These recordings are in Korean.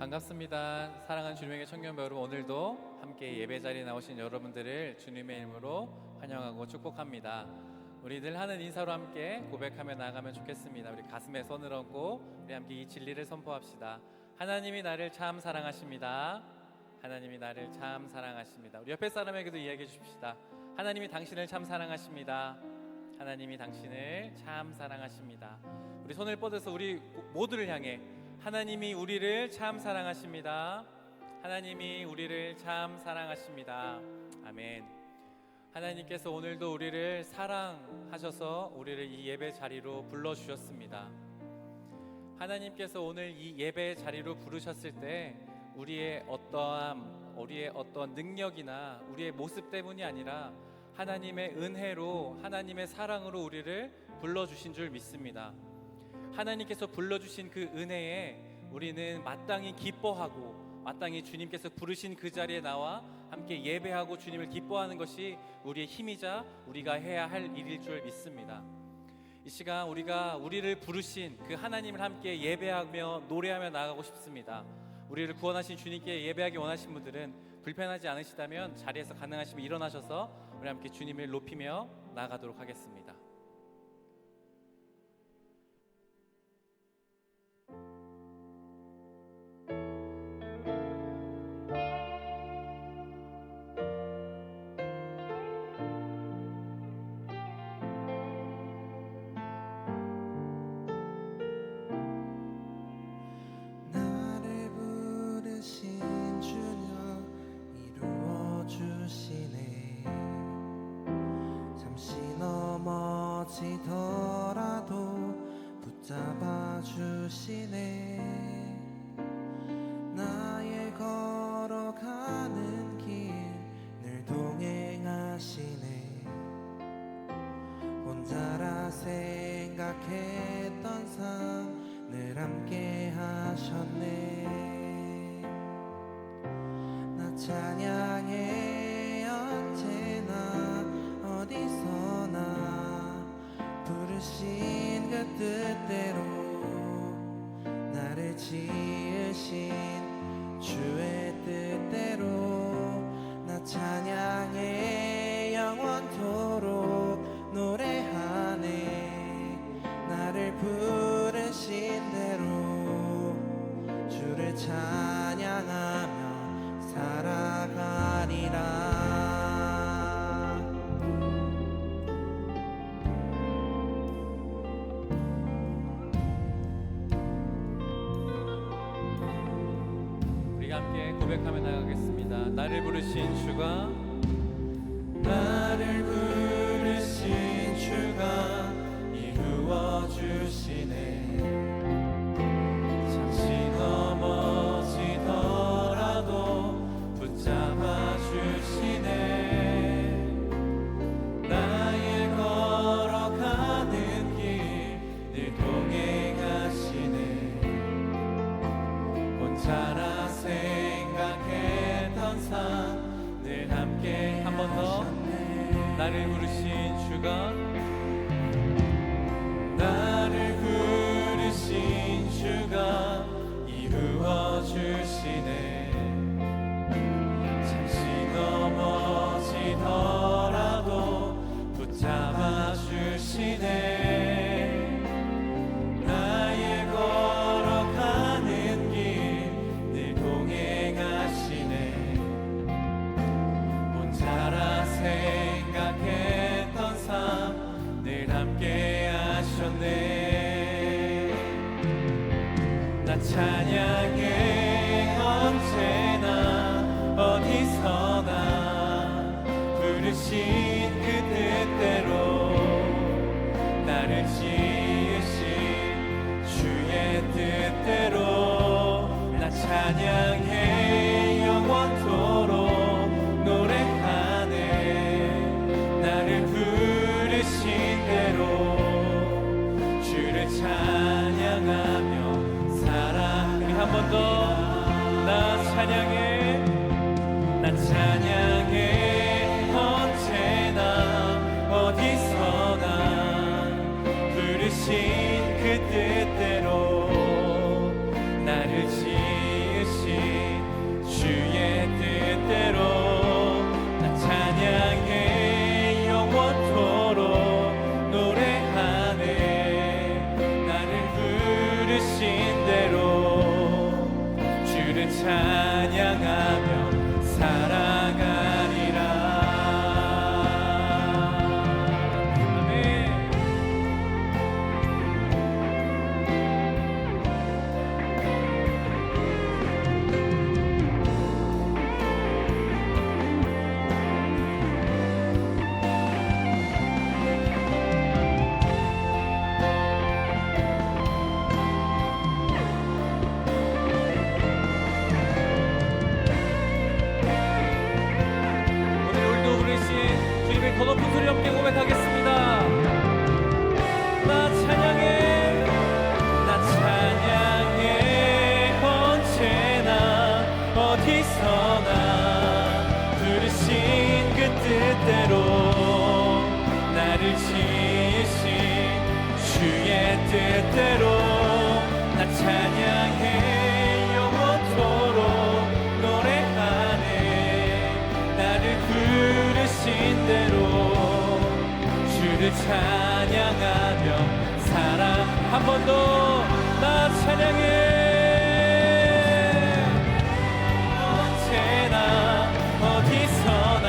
반갑습니다. 사랑하는 주님에게 청년부 여러분, 오늘도 함께 예배 자리에 나오신 여러분들을 주님의 이름으로 환영하고 축복합니다. 우리들 하는 인사로 함께 고백하며 나아가면 좋겠습니다. 우리 가슴에 손을 얹고 우리 함께 이 진리를 선포합시다. 하나님이 나를 참 사랑하십니다. 하나님이 나를 참 사랑하십니다. 우리 옆에 사람에게도 이야기해 주십시다. 하나님이 당신을 참 사랑하십니다. 하나님이 당신을 참 사랑하십니다. 우리 손을 뻗어서 우리 모두를 향해 하나님이 우리를 참 사랑하십니다. 하나님이 우리를 참 사랑하십니다. 아멘. 하나님께서 오늘도 우리를 사랑하셔서 우리를 이 예배 자리로 불러주셨습니다. 하나님께서 오늘 이 예배 자리로 부르셨을 때 우리의 어떠함, 우리의 어떤 능력이나 우리의 모습 때문이 아니라 하나님의 은혜로, 하나님의 사랑으로 우리를 불러주신 줄 믿습니다. 하나님께서 불러주신 그 은혜에 우리는 마땅히 기뻐하고 마땅히 주님께서 부르신 그 자리에 나와 함께 예배하고 주님을 기뻐하는 것이 우리의 힘이자 우리가 해야 할 일일 줄 믿습니다. 이 시간 우리를 부르신 그 하나님을 함께 예배하며 노래하며 나아가고 싶습니다. 우리를 구원하신 주님께 예배하기 원하신 분들은 불편하지 않으시다면 자리에서 가능하시면 일어나셔서 우리 함께 주님을 높이며 나아가도록 하겠습니다. 넘어지더라도 붙잡아 주시네. 나의 걸어가는 길 늘 동행하시네. 혼자라 생각했던 삶 늘 함께 하셨네. 나 찬양해 언제나 어디서나 부르신 그 뜻대로 나를 지으신 주의 뜻대로 나 찬양해 영원토록 노래하네. 나를 부르신 대로 주를 찬양하며 살아가리라. 함께 고백하며 나가겠습니다. 나를 부르신 주가 이루어 주시네. 잠시 넘어지더라도 붙잡아 주시네. 나의 걸어가는 길 늘 동행하시네. 혼자라 생각했던 삶 늘 함께 한 번 더. 나를 부르신 주가 이루어 주시네. 잠시 넘어지더라도 붙잡아 주시네. 나의 걸어가는 길 늘 동행하시네. 혼자라 생각했던 삶 늘 함께 하셨네. 나 찬양해 언제나 어디서나 부르신 그 뜻대로 나를 지으신 주의 뜻대로 나 찬양해 영원토록 노래하네. 나를 부르신 대로 주를 찬양하며 우리 한 번 더. 나 찬양해 언제나 어디서나 부르신 그 뜻대로 나를 지으신 함께 고백하겠습니다. 나 찬양해, 나 찬양해. 언제나 어디서나 부르신 그 뜻대로 나를 지으신 주의 뜻대로 나 찬양해. 영원토록 노래하네. 나를 부르신 대로 주를 찬양하며 살아. 한 번 더 나 찬양해. 언제나 어디서나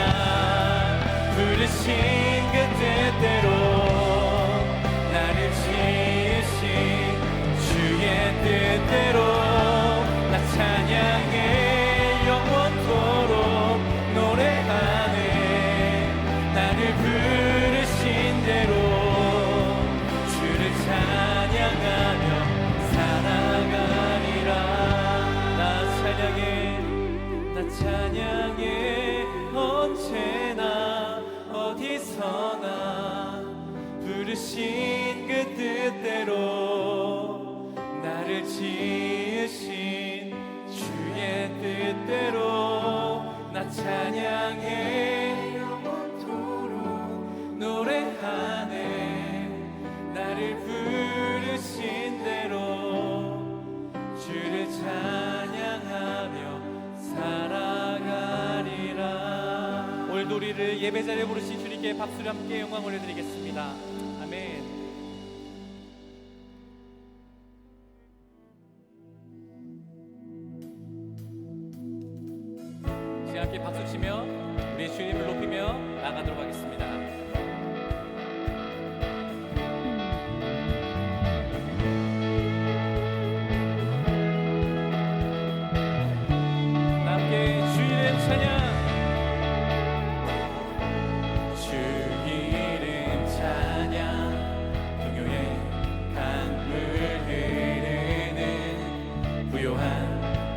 부르신 그 뜻대로 나를 지으신 주의 뜻대로 나 찬양해. 영원토록 노래하네. 나를 부르신 대로 주를 찬양하며 살아가리라. 나 찬양해, 나 찬양해. 언제나 어디서나 부르신 그 뜻대로 나를 지으신 주의 뜻대로 나 찬양해. 영원토록 노래하네. 나를 부르신 대로 주를 찬양하며 살아가리라. 오늘도 우리를 예배자리에 부르신 주님께 박수를 함께 영광 올려드리겠습니다. 아멘. 시간 함께 박수 치며 우리 주님을 높이며 나가도록 하겠습니다. 함께 주 이름 찬양. 주 이름 찬양. 동요의 강물 흐르는 부요한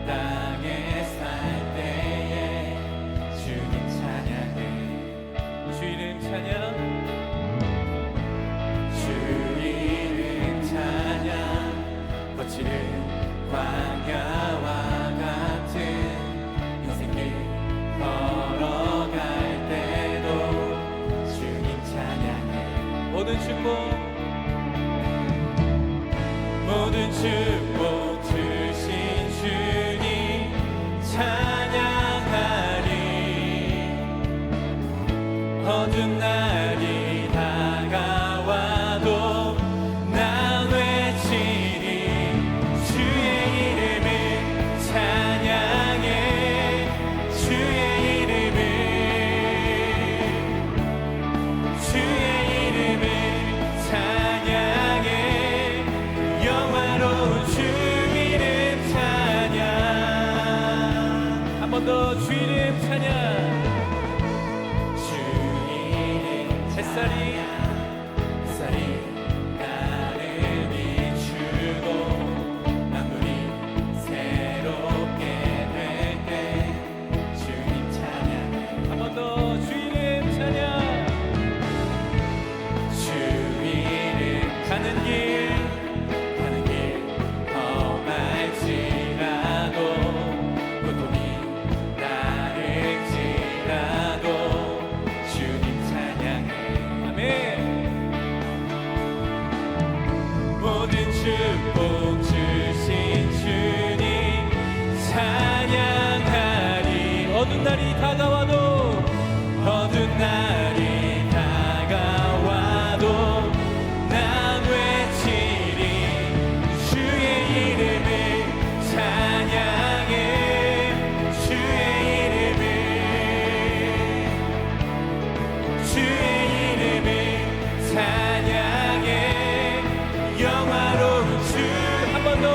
땅에 살 때에 주님 찬양해. 주 이름 찬양. 주 이름 찬양. 거칠은 광야와 같은 인생길 걸어갈 때도 주님 찬양해. 모든 축복 주신 주님 찬양하리. 어두운 날이 다가와도 난 외치리. 주의 이름을 찬양해. 주의 이름을 찬양해. 영화로운 주 이름 찬양. 한 번 더 주 이름 찬양. 주 이름 햇살이 나를 비추고 만물이 새롭게 될 때 주님 찬양해. 한 번 더 주 이름 찬양. 주 이름 가는 길 험할지라도 고통이 나를지라도 주님 찬양해. 아멘. 모든 축복 주신 주님 찬양하리. 어두운 날이 다가와도 난 외치리. 주의 이름을 찬양해. 주의 이름을 찬양해. 영화로운 주. 한 번 더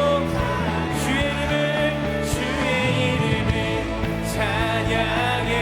주의 이름을 찬양해.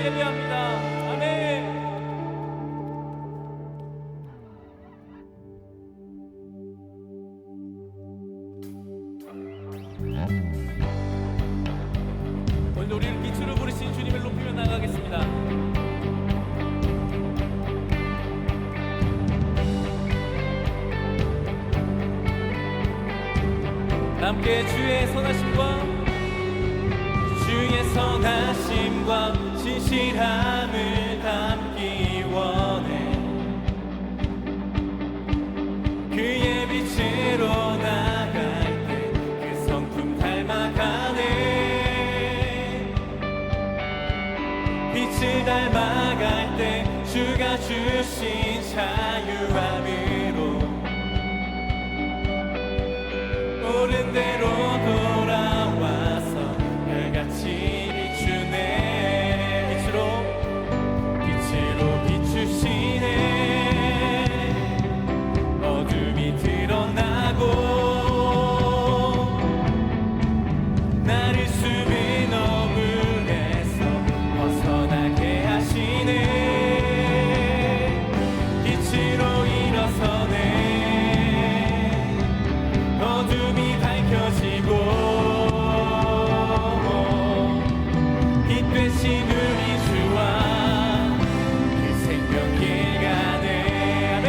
예배합니다. 아멘. 오늘 우리를 빛으로 부르신 주님을 높이며 나가겠습니다. 함께 주의 선하심과 진실함을 담기 원해. 그의 빛으로 나갈 때 그 성품 닮아가네. 빛을 닮아갈 때 주가 주신 자유함으로 옳은 대로 돌아와서 별같이 비추네. 빛으로 비추시네. 어둠이 드러나고 나를 숨은 어물에서 벗어나게 하시네. 빛으로 일어서네. 어둠이 밝혀지고 빛 되신 우리 주와 그 생명길 가네. 아멘.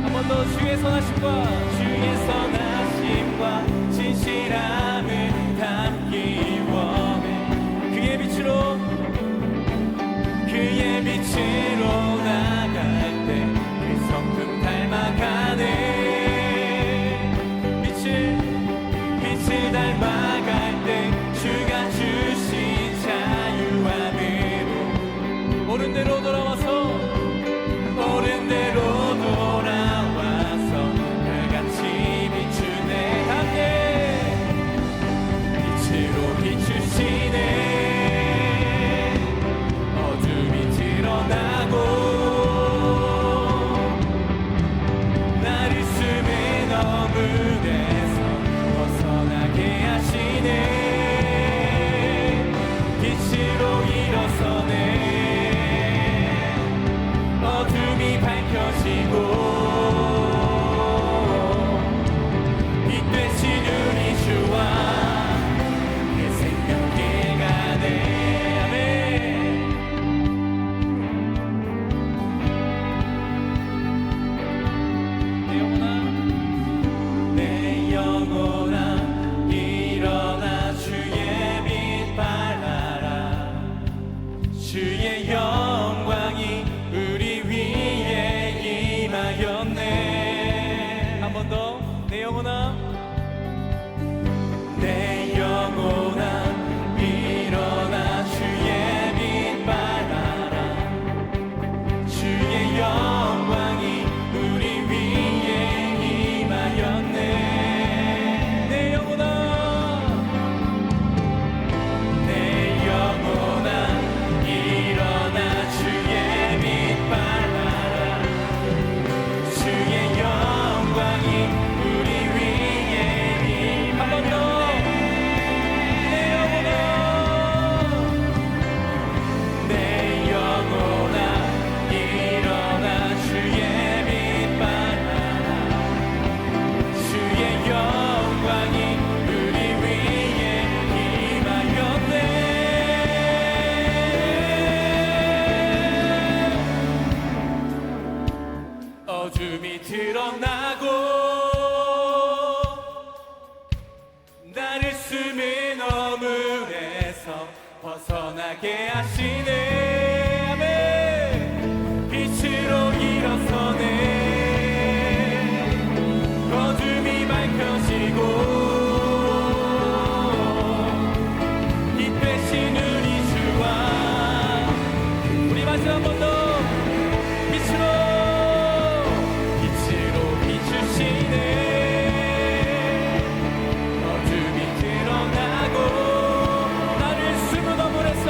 한 번 더 주의 선하심과 진실함을 담기 원해. 그의 빛으로 나갈 때 그 성품 닮아가네. 빛을 닮아갈 때 주가 주신 자유함으로 옳은 대로 돌아와서 별같이 비추네. 함께 빛으로 비추시네. 어둠이 드러나고 나를 숨은 어물에서 벗어나게 하시네. 빛으로 일어서네. 어둠이 밝혀지고 빛 되신 우리 주와 그 생명길 가네. 아멘. 내 영혼아 일어나 주의 빛 발하라. 주의 영광이 우리 위에 임하였네. 한 번 더. 내 영혼아 일어나 주의 빛 발하라. 주의 영광이 우리 위에 임하였네. 내 영혼아 일어나 주의 빛 발하라. 주의 영광이 우리 위에 한 번 더. 내 영혼아 일어나 주의 빛 발하라. 주의 영광이 우리 위에 임하였네. 어둠이 드러나고 나를 숨은 어물에서 벗어나게 하시네. 아멘. 빛으로 일어서네. 어둠이 밝혀지고 빛 되신 우리 주와 우리 마지막 한 번 더. 빛으로 비추시네. 어둠이 드러나고 나를 숨은 어물에서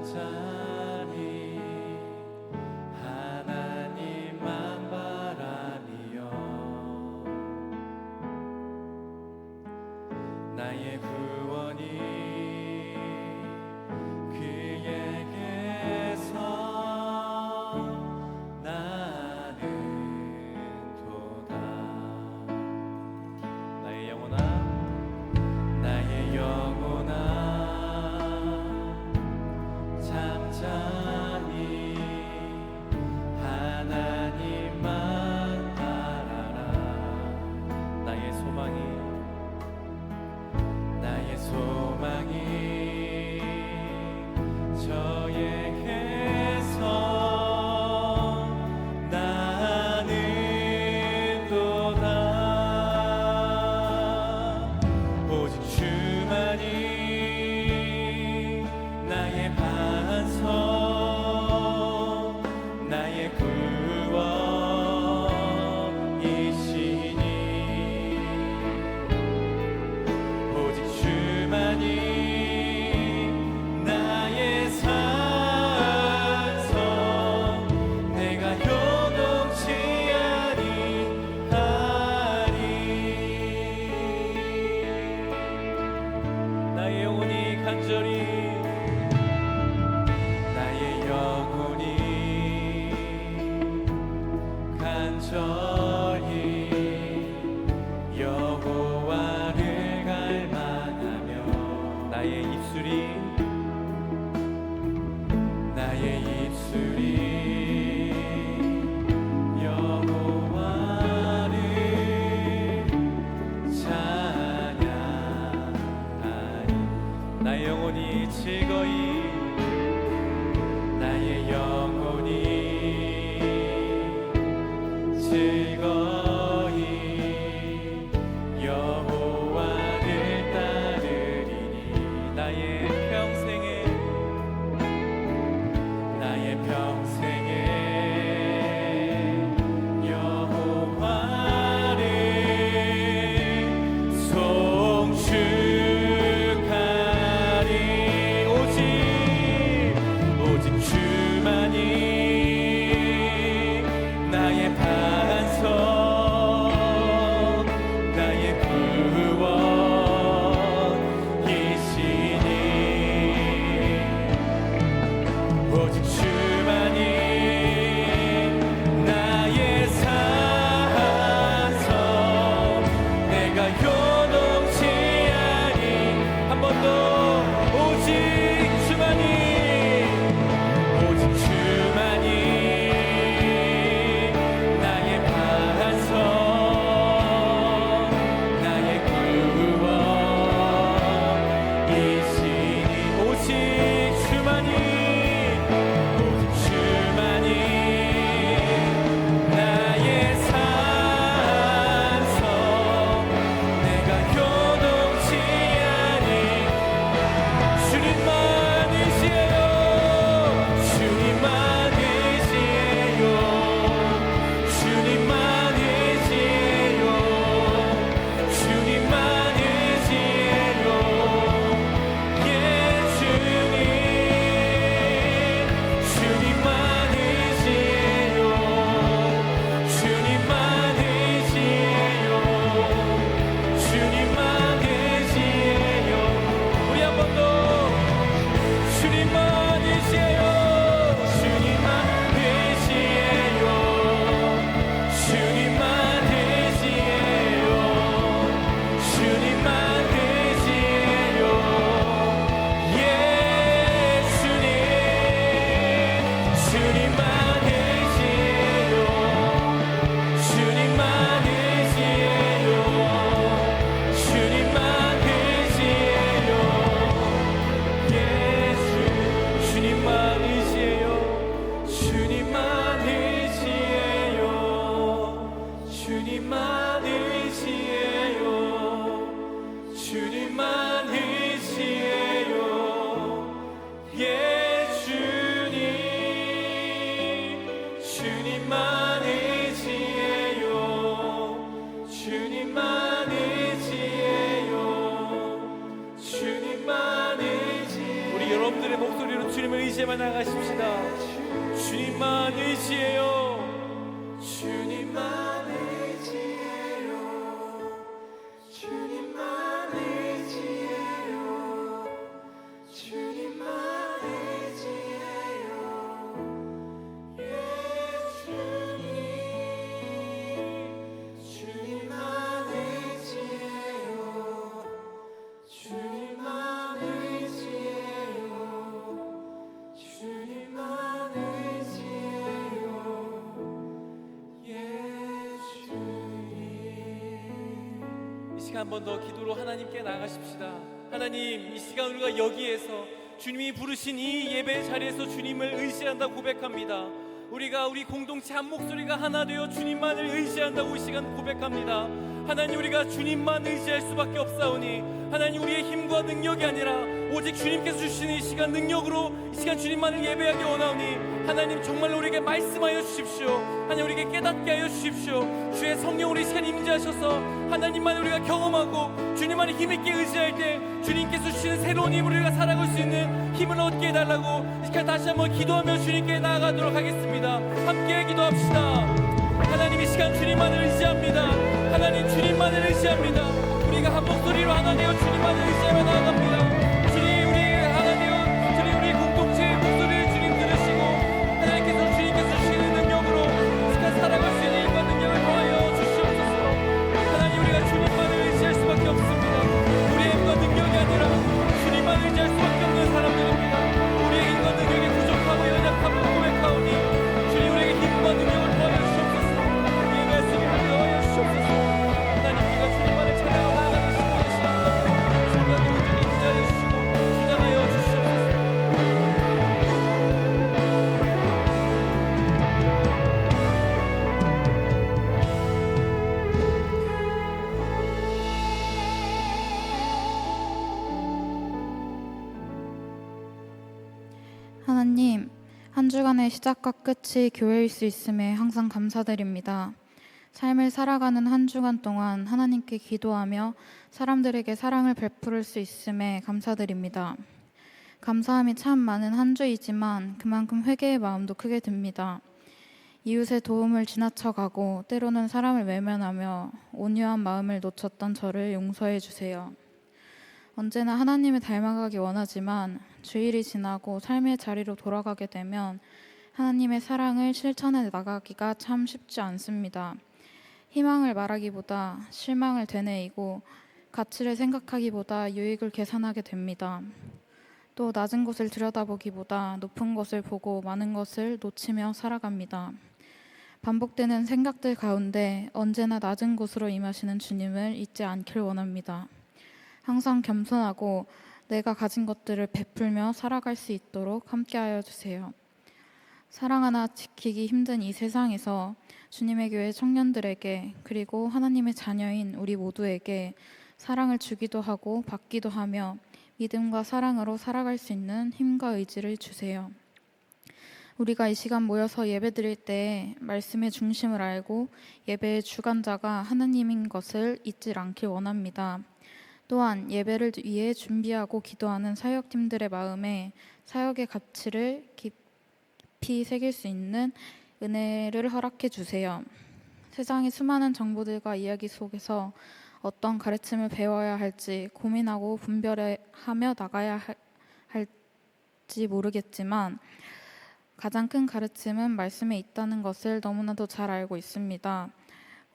잠잠히 하나님만 바라며 나의 구원이 그에게서 나는 도다. 나의 영혼아 나의 영혼아 잠잠히 하나님만 바라라. 나의 소망이 저에게서 나는 도다. 오직 주만이 나의 반석 나의 구원이시니 오직 주만이 나의 산성 내가 요동치 아니하리. 나의 영혼이 간절히 여호와를 갈망하며 나의 입술이 여호와를 찬양하리. 나의 영혼이 즐거이 여호와를 따르리니 나의 평생에 여호와를 송축하리. 오직 주만이 나의 반석 나의 구원이시니 오직 주만이 나의 산성 내가 요동치 아니. 한 번 더 오직 주만이 나의 반석 나의 구원이시니 오직 주만이 나의 산성 내가 요동치 아니. 주님만이시에요. 우리 한 번 더 주님만이시에요. 주님을 의지해만 나가십시다. 주님만 의지해요. 주님만 의지해요. 주님만 의지해요. 주님만 의지해요. 예 주님. 주님만 의지해요. 주님만 의지해요. 주님만 의지해요. 예 주님. 이 시간 한 번 더 기도로 하나님께 나가십시다. 하나님, 이 시간 우리가 여기에서 주님이 부르신 이 예배 자리에서 주님을 의지한다 고백합니다. 우리가 우리 공동체 한 목소리가 하나 되어 주님만을 의지한다고 이 시간 고백합니다. 하나님, 우리가 주님만 의지할 수밖에 없사오니 하나님, 우리의 힘과 능력이 아니라 오직 주님께서 주시는 이 시간 능력으로 이 시간 주님만을 예배하기 원하오니 하나님, 정말로 우리에게 말씀하여 주십시오. 하나님, 우리에게 깨닫게 하여 주십시오. 주의 성령으로 이 시간 임재하셔서 하나님만 우리가 경험하고 주님만을 힘있게 의지할 때 주님께서 주시는 새로운 힘으로 우리가 살아갈 수 있는 힘을 얻게 해달라고 이 시간 다시 한번 기도하며 주님께 나아가도록 하겠습니다. 함께 기도합시다. 하나님, 이 시간 주님만을 의지합니다. 하나님, 주님만을 의지합니다. 우리가 한 목소리로 하나 되어 주님만을 의지하며 나아갑니다. 주님, 우리 하나 되어 주님, 우리 공동체의 목소리를 주님 들으시고 하나님께서 주님께서 주시는 능력으로 이 시간 살아갈 수 있는 힘과 능력을 더하여 주시옵소서. 하나님, 우리가 주님만을 의지할 수밖에 없습니다. 우리의 힘과 능력이 아니라 주님만 의지할 수밖에 없는 사람들입니다. 우리의 힘과 능력이 부족하고 연약함을 고백하오니 주님, 우리에게 힘과 능력을 더하여 주시옵소서. 이 말씀을 더하여 주시옵소서. 하나님, 우리가 주님만을 찬양하고 나아가는 시간이 시간입니다. 성령의 은혜를 인자하여 주시고 주장하여 주시옵소서. 하나님, 한 주간의 시작과 끝이 교회일 수 있음에 항상 감사드립니다. 삶을 살아가는 한 주간 동안 하나님께 기도하며 사람들에게 사랑을 베풀 수 있음에 감사드립니다. 감사함이 참 많은 한 주이지만 그만큼 회개의 마음도 크게 듭니다. 이웃의 도움을 지나쳐가고 때로는 사람을 외면하며 온유한 마음을 놓쳤던 저를 용서해 주세요. 언제나 하나님을 닮아가기 원하지만 주일이 지나고 삶의 자리로 돌아가게 되면 하나님의 사랑을 실천해 나가기가 참 쉽지 않습니다. 희망을 말하기보다 실망을 되뇌이고 가치를 생각하기보다 유익을 계산하게 됩니다. 또 낮은 곳을 들여다보기보다 높은 것을 보고 많은 것을 놓치며 살아갑니다. 반복되는 생각들 가운데 언제나 낮은 곳으로 임하시는 주님을 잊지 않길 원합니다. 항상 겸손하고 내가 가진 것들을 베풀며 살아갈 수 있도록 함께하여 주세요. 사랑 하나 지키기 힘든 이 세상에서 주님의 교회 청년들에게 그리고 하나님의 자녀인 우리 모두에게 사랑을 주기도 하고 받기도 하며 믿음과 사랑으로 살아갈 수 있는 힘과 의지를 주세요. 우리가 이 시간 모여서 예배드릴 때 말씀의 중심을 알고 예배의 주관자가 하나님인 것을 잊지 않길 원합니다. 또한 예배를 위해 준비하고 기도하는 사역팀들의 마음에 사역의 가치를 깊이 새길 수 있는 은혜를 허락해 주세요. 세상의 수많은 정보들과 이야기 속에서 어떤 가르침을 배워야 할지 고민하고 분별하며 나가야 할지 모르겠지만 가장 큰 가르침은 말씀에 있다는 것을 너무나도 잘 알고 있습니다.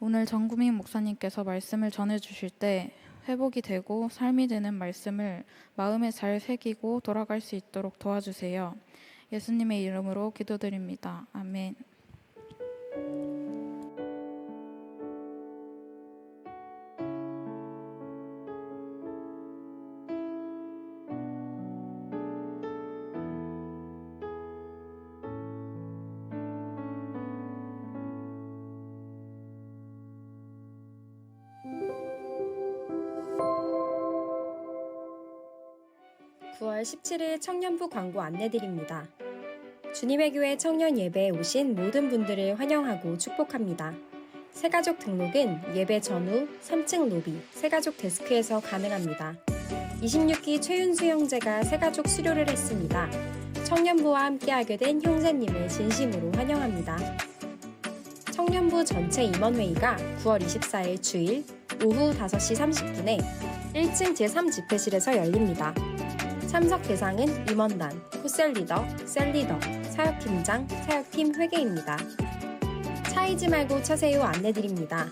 오늘 정구민 목사님께서 말씀을 전해주실 때 회복이 되고 삶이 되는 말씀을 마음에 잘 새기고 돌아갈 수 있도록 도와주세요. 예수님의 이름으로 기도드립니다. 아멘. (9월 17일) 청년부 광고 안내드립니다. 주님의 교회 청년 예배에 오신 모든 분들을 환영하고 축복합니다. 새가족 등록은 예배 전후 3층 로비 새가족 데스크에서 가능합니다. 26기 최윤수 형제가 새가족 수료를 했습니다. 청년부와 함께하게 된 형제님을 진심으로 환영합니다. 청년부 전체 임원회의가 9월 24일 주일 오후 5시 30분에 1층 제3집회실에서 열립니다. 참석 대상은 임원단, 코셀리더, 셀리더, 사역팀장, 사역팀 회계입니다. 차이지 말고 차세요 안내드립니다.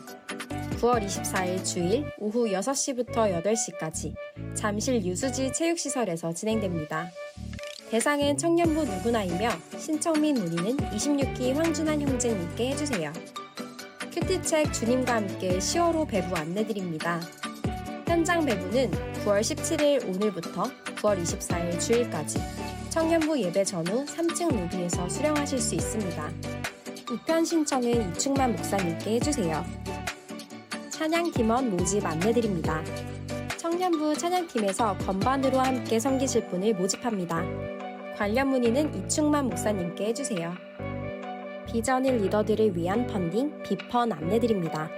9월 24일 주일 오후 6시부터 8시까지 잠실 유수지 체육시설에서 진행됩니다. 대상은 청년부 누구나이며 신청 및 문의는 26기 황준환 형제님께 해주세요. 큐티책 주님과 함께 10월호 배부 안내드립니다. 현장 배부는 9월 17일 오늘부터 9월 24일 주일까지 청년부 예배 전후 3층 로비에서 수령하실 수 있습니다. 우편 신청은 이충만 목사님께 해주세요. 찬양팀원 모집 안내드립니다. 청년부 찬양팀에서 건반으로 함께 섬기실 분을 모집합니다. 관련 문의는 이충만 목사님께 해주세요. 비전일 리더들을 위한 펀딩 비펀 안내드립니다.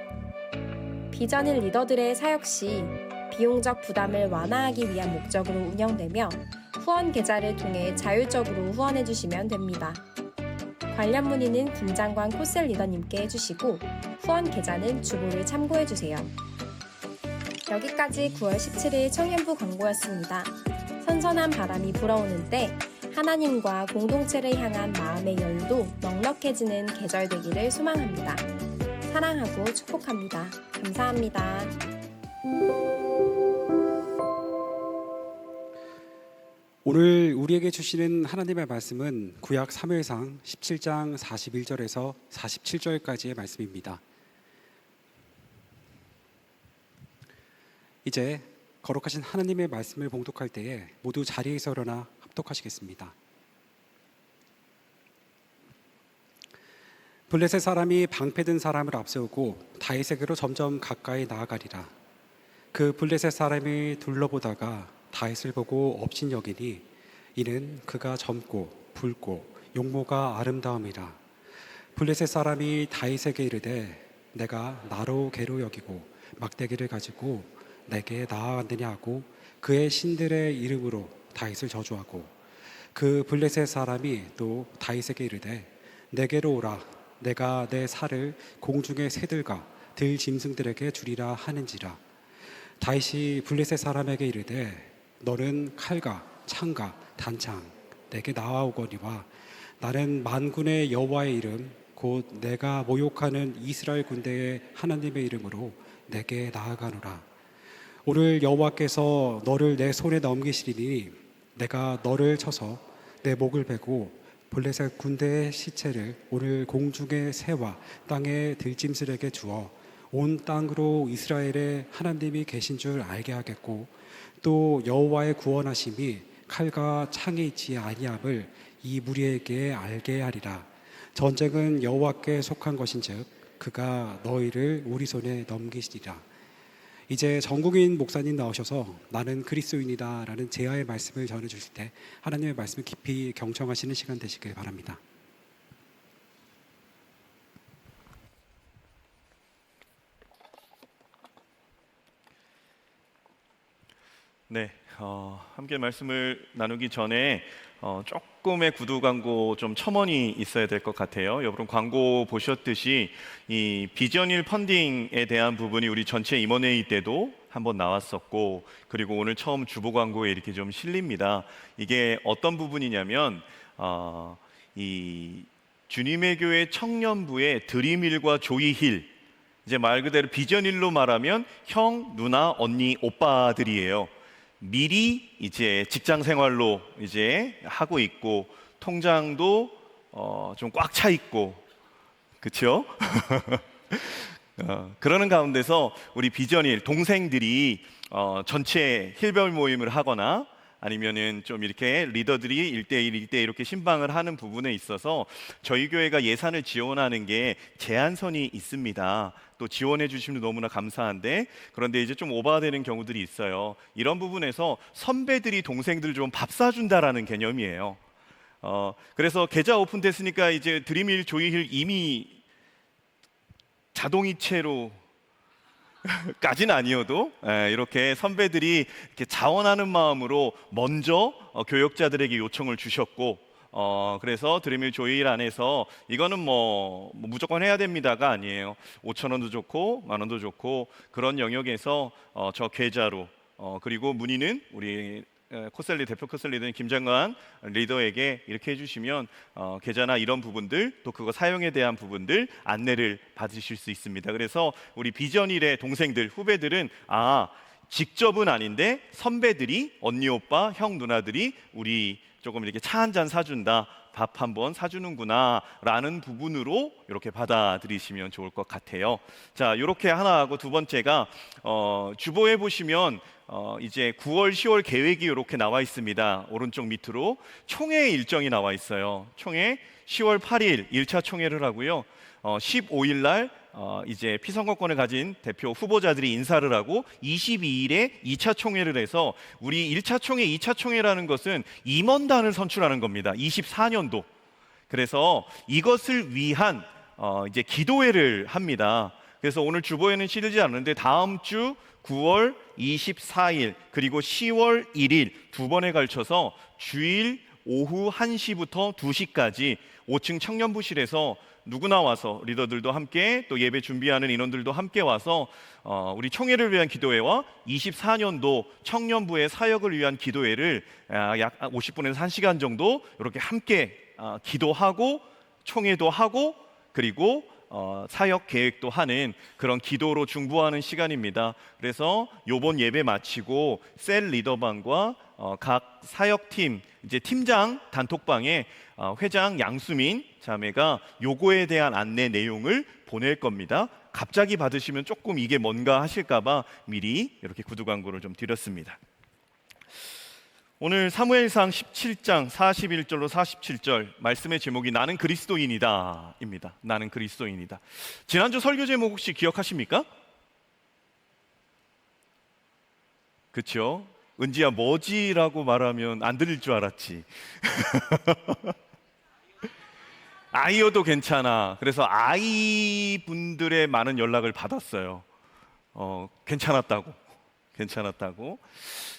비전일 리더들의 사역 시 비용적 부담을 완화하기 위한 목적으로 운영되며 후원 계좌를 통해 자율적으로 후원해 주시면 됩니다. 관련 문의는 김장관 코셀 리더님께 해주시고 후원 계좌는 주보를 참고해 주세요. 여기까지 9월 17일 청년부 광고였습니다. 선선한 바람이 불어오는 때 하나님과 공동체를 향한 마음의 여유도 넉넉해지는 계절 되기를 소망합니다. 사랑하고 축복합니다. 감사합니다. 오늘 우리에게 주시는 하나님의 말씀은 구약 사무엘상 17장 41절에서 47절까지의 말씀입니다. 이제 거룩하신 하나님의 말씀을 봉독할 때에 모두 자리에서 일어나 합독하시겠습니다. 블레셋 사람이 방패든 사람을 앞세우고 다윗에게로 점점 가까이 나아가리라. 그 블레셋 사람이 둘러보다가 다윗을 보고 업신여기니 이는 그가 젊고 붉고 용모가 아름다움이라. 블레셋 사람이 다윗에게 이르되 내가 나로 개로 여기고 막대기를 가지고 내게 나아갔느냐 하고 그의 신들의 이름으로 다윗을 저주하고 그 블레셋 사람이 또 다윗에게 이르되 내게로 오라. 내가 내 살을 공중의 새들과 들 짐승들에게 주리라 하는지라. 다윗이 블레셋 사람에게 이르되 너는 칼과 창과 단창 내게 나아오거니와 나는 만군의 여호와의 이름 곧 내가 모욕하는 이스라엘 군대의 하나님의 이름으로 내게 나아가노라. 오늘 여호와께서 너를 내 손에 넘기시리니 내가 너를 쳐서 내 목을 베고 블레셋 군대의 시체를 오늘 공중의 새와 땅의 들짐승에게 주어 온 땅으로 이스라엘의 하나님이 계신 줄 알게 하겠고 또 여호와의 구원하심이 칼과 창에 있지 아니함을 이 무리에게 알게 하리라. 전쟁은 여호와께 속한 것인즉 그가 너희를 우리 손에 넘기시리라. 이제 전국인 목사님 나오셔서 나는 그리스도인이다 라는 제아의 말씀을 전해주실 때 하나님의 말씀을 깊이 경청하시는 시간 되시길 바랍니다. 네, 함께 말씀을 나누기 전에 조금의 구두 광고 좀 첨언이 있어야 될 것 같아요. 여러분 광고 보셨듯이 이 비전일 펀딩에 대한 부분이 우리 전체 임원회의 때도 한번 나왔었고 그리고 오늘 처음 주보 광고에 이렇게 좀 실립니다. 이게 어떤 부분이냐면 이 주님의 교회 청년부의 드림힐과 조이힐, 이제 말 그대로 비전일로 말하면 형, 누나, 언니, 오빠들이에요. 미리 이제 직장 생활로 이제 하고 있고 통장도 좀 꽉 차 있고 그렇죠? 그러는 가운데서 우리 비전일 동생들이 전체 힐별 모임을 하거나 아니면은 좀 이렇게 리더들이 1대1, 1대1 이렇게 신방을 하는 부분에 있어서 저희 교회가 예산을 지원하는 게 제한선이 있습니다. 또 지원해 주시면 너무나 감사한데 그런데 이제 좀 오버되는 경우들이 있어요. 이런 부분에서 선배들이 동생들 좀 밥 사준다라는 개념이에요. 그래서 계좌 오픈됐으니까 이제 드림힐, 조이힐 이미 자동이체로 까지는 아니어도 이렇게 선배들이 이렇게 자원하는 마음으로 먼저 교역자들에게 요청을 주셨고 그래서 드림일 조일 안에서 이거는 뭐 무조건 해야 됩니다가 아니에요. 5,000원도 좋고 10,000원도 좋고 그런 영역에서 저 계좌로 그리고 문의는 우리 코셀리 대표 코셀리든 김장관 리더에게 이렇게 해주시면 계좌나 이런 부분들 또 그거 사용에 대한 부분들 안내를 받으실 수 있습니다. 그래서 우리 비전일의 동생들 후배들은 직접은 아닌데 선배들이 언니 오빠 형 누나들이 우리 조금 이렇게 차 한 잔 사준다, 밥 한 번 사주는구나 라는 부분으로 이렇게 받아들이시면 좋을 것 같아요. 자, 이렇게 하나 하고 두 번째가 주보에 보시면 이제 9월 10월 계획이 이렇게 나와 있습니다. 오른쪽 밑으로 총회 일정이 나와 있어요. 총회 10월 8일 1차 총회를 하고요. 15일 날 이제 피선거권을 가진 대표 후보자들이 인사를 하고 22일에 2차 총회를 해서 우리 1차 총회, 2차 총회라는 것은 임원단을 선출하는 겁니다. 24년도. 그래서 이것을 위한 이제 기도회를 합니다. 그래서 오늘 주보에는 실리지 않는데 다음 주 9월 24일 그리고 10월 1일 두 번에 걸쳐서 주일 오후 1시부터 2시까지 5층 청년부실에서 누구나 와서 리더들도 함께 또 예배 준비하는 인원들도 함께 와서 우리 총회를 위한 기도회와 24년도 청년부의 사역을 위한 기도회를 약 50분에서 1시간 정도 이렇게 함께 기도하고 총회도 하고 그리고 사역 계획도 하는 그런 기도로 중보하는 시간입니다. 그래서 요번 예배 마치고 셀 리더방과 각 사역팀 이제 팀장 단톡방에 회장 양수민 자매가 요거에 대한 안내 내용을 보낼 겁니다. 갑자기 받으시면 조금 이게 뭔가 하실까봐 미리 이렇게 구두 광고를 좀 드렸습니다. 오늘 사무엘상 17장 41절로 47절 말씀의 제목이 나는 그리스도인이다 입니다. 나는 그리스도인이다. 지난주 설교 제목 혹시 기억하십니까? 그렇죠? 은지야 뭐지라고 말하면 안 들릴 줄 알았지. 아이여도 괜찮아. 그래서 아이분들의 많은 연락을 받았어요. 괜찮았다고.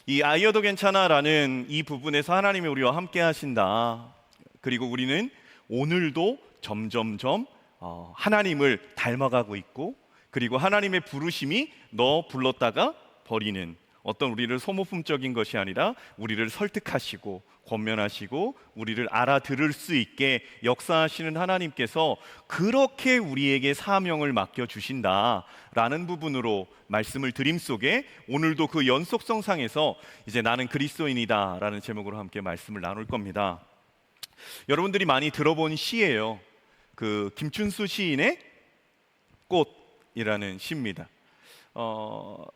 이 아이여도 괜찮아라는 이 부분에서 하나님이 우리와 함께 하신다. 그리고 우리는 오늘도 점점점 하나님을 닮아가고 있고 그리고 하나님의 부르심이 너 불렀다가 버리는 어떤 우리를 소모품적인 것이 아니라 우리를 설득하시고 권면하시고 우리를 알아들을 수 있게 역사하시는 하나님께서 그렇게 우리에게 사명을 맡겨주신다라는 부분으로 말씀을 드림 속에 오늘도 그 연속성상에서 이제 나는 그리스도인이다라는 제목으로 함께 말씀을 나눌 겁니다. 여러분들이 많이 들어본 시예요. 그 김춘수 시인의 꽃이라는 시입니다.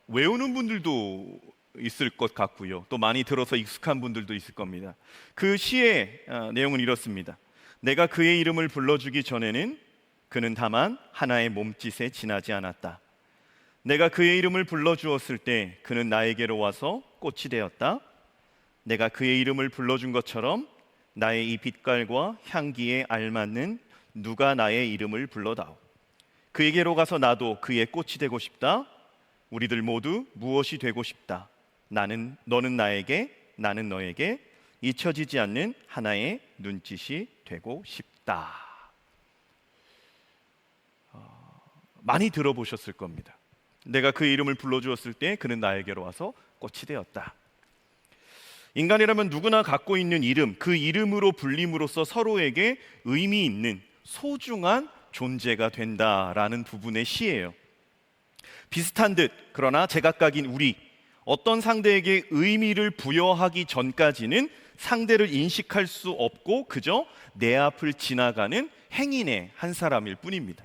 외우는 분들도 있을 것 같고요. 또 많이 들어서 익숙한 분들도 있을 겁니다. 그 시의 내용은 이렇습니다. 내가 그의 이름을 불러주기 전에는 그는 다만 하나의 몸짓에 지나지 않았다. 내가 그의 이름을 불러주었을 때 그는 나에게로 와서 꽃이 되었다. 내가 그의 이름을 불러준 것처럼 나의 이 빛깔과 향기에 알맞는 누가 나의 이름을 불러다오. 그에게로 가서 나도 그의 꽃이 되고 싶다. 우리들 모두 무엇이 되고 싶다. 너는 나에게, 나는 너에게 잊혀지지 않는 하나의 눈짓이 되고 싶다. 많이 들어보셨을 겁니다. 내가 그 이름을 불러주었을 때 그는 나에게로 와서 꽃이 되었다. 인간이라면 누구나 갖고 있는 이름, 그 이름으로 불림으로써 서로에게 의미 있는 소중한 존재가 된다라는 부분의 시예요. 비슷한 듯 그러나 제각각인 우리 어떤 상대에게 의미를 부여하기 전까지는 상대를 인식할 수 없고 그저 내 앞을 지나가는 행인의 한 사람일 뿐입니다.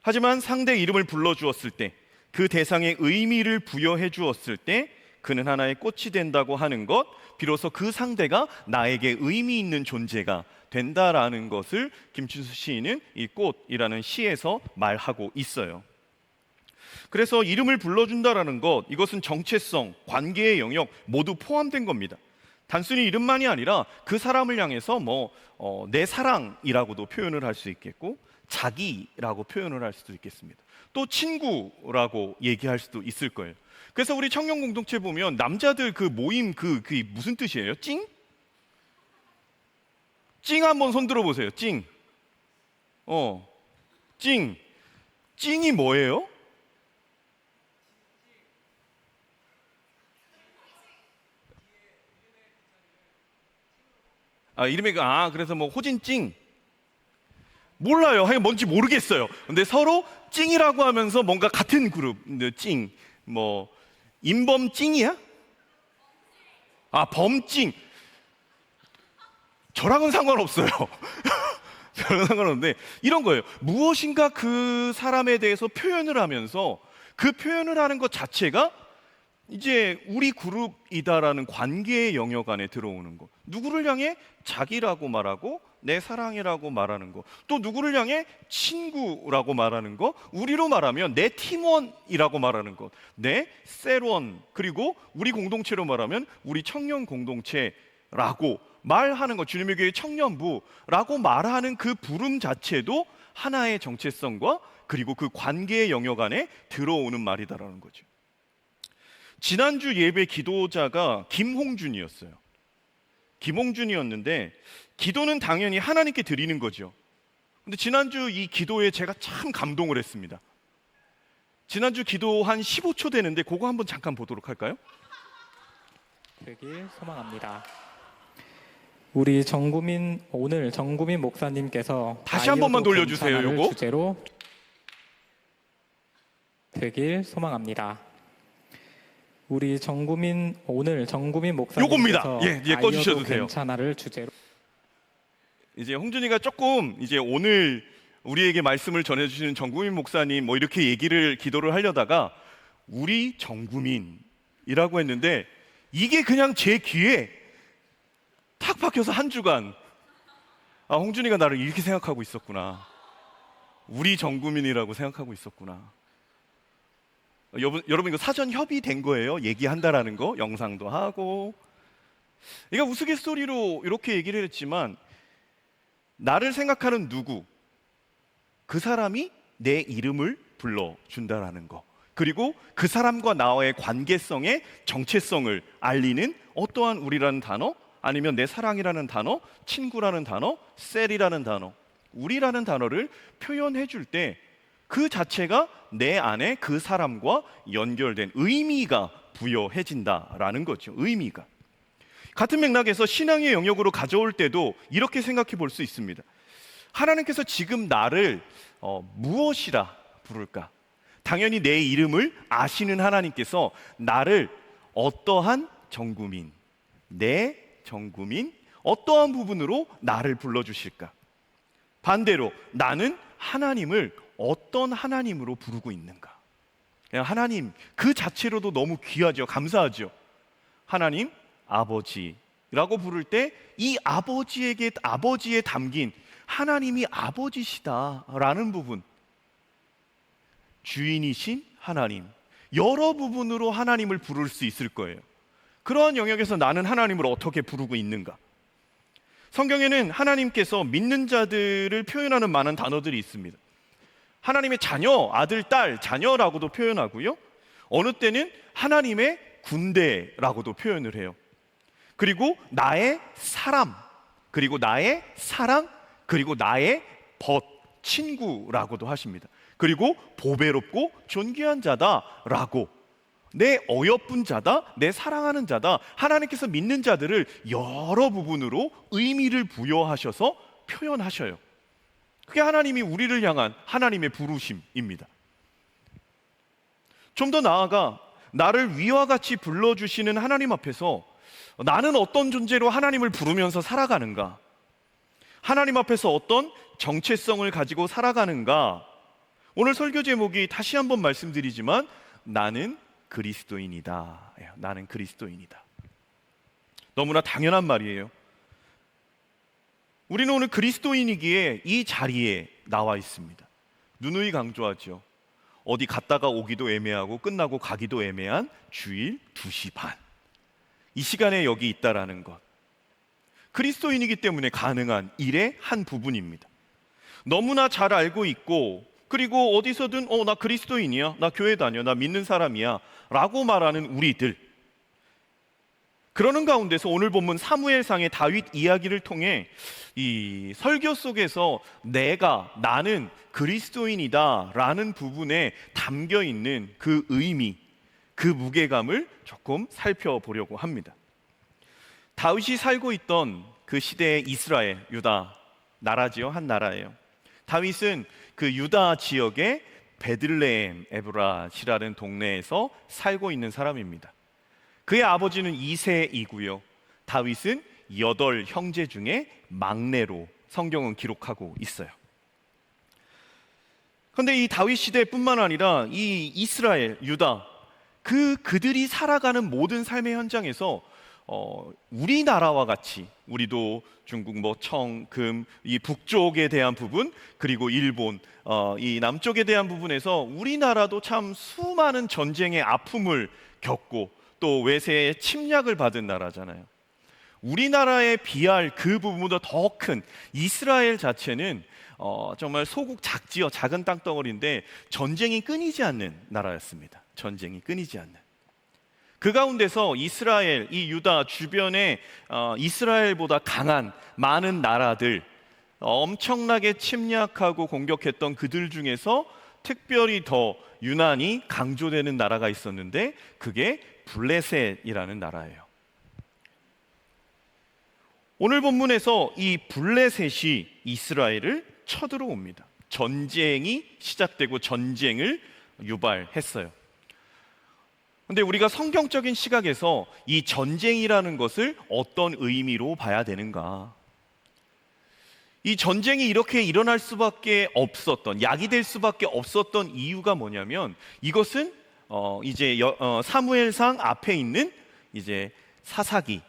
하지만 상대의 이름을 불러주었을 때 그 대상에 의미를 부여해 주었을 때 그는 하나의 꽃이 된다고 하는 것, 비로소 그 상대가 나에게 의미 있는 존재가 된다라는 것을 김춘수 시인은 이 꽃이라는 시에서 말하고 있어요. 그래서 이름을 불러준다라는 것, 이것은 정체성, 관계의 영역 모두 포함된 겁니다. 단순히 이름만이 아니라 그 사람을 향해서 내 사랑이라고도 표현을 할 수 있겠고 자기라고 표현을 할 수도 있겠습니다. 또 친구라고 얘기할 수도 있을 거예요. 그래서 우리 청년 공동체 보면 남자들 그 모임 그게 무슨 뜻이에요? 찡? 찡 한번 손 들어 보세요. 찡. 찡. 찡이 뭐예요? 그래서 뭐 호진찡 몰라요. 하여간 뭔지 모르겠어요. 근데 서로 찡이라고 하면서 뭔가 같은 그룹. 찡. 뭐 인범찡이야? 범찡. 저랑은 상관없어요. 저랑은 상관없는데 이런 거예요. 무엇인가 그 사람에 대해서 표현을 하면서 그 표현을 하는 것 자체가 이제 우리 그룹이다라는 관계의 영역 안에 들어오는 거. 누구를 향해 자기라고 말하고 내 사랑이라고 말하는 거. 또 누구를 향해 친구라고 말하는 거. 우리로 말하면 내 팀원이라고 말하는 것. 내 셀원. 그리고 우리 공동체로 말하면 우리 청년 공동체라고 말하는 것. 주님의 교회 청년부라고 말하는 그 부름 자체도 하나의 정체성과 그리고 그 관계의 영역 안에 들어오는 말이다라는 거죠. 지난주 예배 기도자가 김홍준이었어요. 김홍준이었는데 기도는 당연히 하나님께 드리는 거죠. 근데 지난주 이 기도에 제가 참 감동을 했습니다. 지난주 기도 한 15초 되는데 그거 한번 잠깐 보도록 할까요? 되길 소망합니다. 우리 오늘 정구민 목사님께서 다시 한 번만 돌려주세요. 요거 주제로 되길 소망합니다. 우리 오늘 정구민 목사님께서 요겁니다. 예, 꺼주셔도 돼요. 괜찮아를 주제로 이제 홍준이가 조금 이제 오늘 우리에게 말씀을 전해주시는 정구민 목사님 뭐 이렇게 기도를 하려다가 우리 정구민이라고 했는데 이게 그냥 제 귀에 탁 박혀서 한 주간 홍준이가 나를 이렇게 생각하고 있었구나. 우리 정구민이라고 생각하고 있었구나. 여러분 이거 사전 협의된 거예요. 얘기한다라는 거 영상도 하고. 그러니까 우스갯소리로 이렇게 얘기를 했지만 나를 생각하는 누구 그 사람이 내 이름을 불러준다라는 거. 그리고 그 사람과 나와의 관계성의 정체성을 알리는 어떠한 우리라는 단어 아니면 내 사랑이라는 단어, 친구라는 단어, 셀이라는 단어, 우리라는 단어를 표현해 줄 때 그 자체가 내 안에 그 사람과 연결된 의미가 부여해진다라는 거죠. 의미가. 같은 맥락에서 신앙의 영역으로 가져올 때도 이렇게 생각해 볼 수 있습니다. 하나님께서 지금 나를 무엇이라 부를까? 당연히 내 이름을 아시는 하나님께서 나를 어떠한 정구민, 내 정구민, 어떠한 부분으로 나를 불러주실까? 반대로 나는 하나님을 어떤 하나님으로 부르고 있는가? 그냥 하나님 그 자체로도 너무 귀하죠. 감사하죠. 하나님 아버지라고 부를 때 이 아버지에 담긴 하나님이 아버지시다라는 부분, 주인이신 하나님, 여러 부분으로 하나님을 부를 수 있을 거예요. 그러한 영역에서 나는 하나님을 어떻게 부르고 있는가? 성경에는 하나님께서 믿는 자들을 표현하는 많은 단어들이 있습니다. 하나님의 자녀, 아들, 딸, 자녀라고도 표현하고요. 어느 때는 하나님의 군대라고도 표현을 해요. 그리고 나의 사람, 그리고 나의 사랑, 그리고 나의 친구라고도 하십니다. 그리고 보배롭고 존귀한 자다라고, 내 어여쁜 자다, 내 사랑하는 자다. 하나님께서 믿는 자들을 여러 부분으로 의미를 부여하셔서 표현하셔요. 그게 하나님이 우리를 향한 하나님의 부르심입니다. 좀 더 나아가 나를 위와 같이 불러주시는 하나님 앞에서 나는 어떤 존재로 하나님을 부르면서 살아가는가? 하나님 앞에서 어떤 정체성을 가지고 살아가는가? 오늘 설교 제목이 다시 한번 말씀드리지만 나는 그리스도인이다. 나는 그리스도인이다. 너무나 당연한 말이에요. 우리는 오늘 그리스도인이기에 이 자리에 나와 있습니다. 누누이 강조하죠. 어디 갔다가 오기도 애매하고 끝나고 가기도 애매한 주일 2시 반. 이 시간에 여기 있다라는 것. 그리스도인이기 때문에 가능한 일의 한 부분입니다. 너무나 잘 알고 있고 그리고 어디서든 나 그리스도인이야, 나 교회 다녀, 나 믿는 사람이야 라고 말하는 우리들. 그러는 가운데서 오늘 본문 사무엘상의 다윗 이야기를 통해 이 설교 속에서 나는 그리스도인이다 라는 부분에 담겨 있는 그 의미, 그 무게감을 조금 살펴보려고 합니다. 다윗이 살고 있던 그 시대의 이스라엘, 유다 나라지요. 한 나라예요. 다윗은 그 유다 지역의 베들레헴 에브라시라는 동네에서 살고 있는 사람입니다. 그의 아버지는 2세이고요. 다윗은 8 형제 중에 막내로 성경은 기록하고 있어요. 그런데 이 다윗 시대뿐만 아니라 이 이스라엘, 유다 그들이 살아가는 모든 삶의 현장에서 우리나라와 같이 우리도 중국 이 북쪽에 대한 부분, 그리고 일본 이 남쪽에 대한 부분에서 우리나라도 참 수많은 전쟁의 아픔을 겪고 또 외세의 침략을 받은 나라잖아요. 우리나라에 비할 그 부분보다 더 큰 이스라엘 자체는 정말 소국 작지요. 작은 땅덩어리인데 전쟁이 끊이지 않는 나라였습니다. 전쟁이 끊이지 않는. 그 가운데서 이스라엘, 이 유다 주변에 이스라엘보다 강한 많은 나라들, 엄청나게 침략하고 공격했던 그들 중에서 특별히 더 유난히 강조되는 나라가 있었는데 그게 블레셋이라는 나라예요. 오늘 본문에서 이 블레셋이 이스라엘을 쳐들어옵니다. 전쟁이 시작되고 전쟁을 유발했어요. 근데 우리가 성경적인 시각에서 이 전쟁이라는 것을 어떤 의미로 봐야 되는가? 이 전쟁이 이렇게 일어날 수밖에 없었던, 야기될 수밖에 없었던 이유가 뭐냐면 이것은 이제 사무엘상 앞에 있는 이제 사사기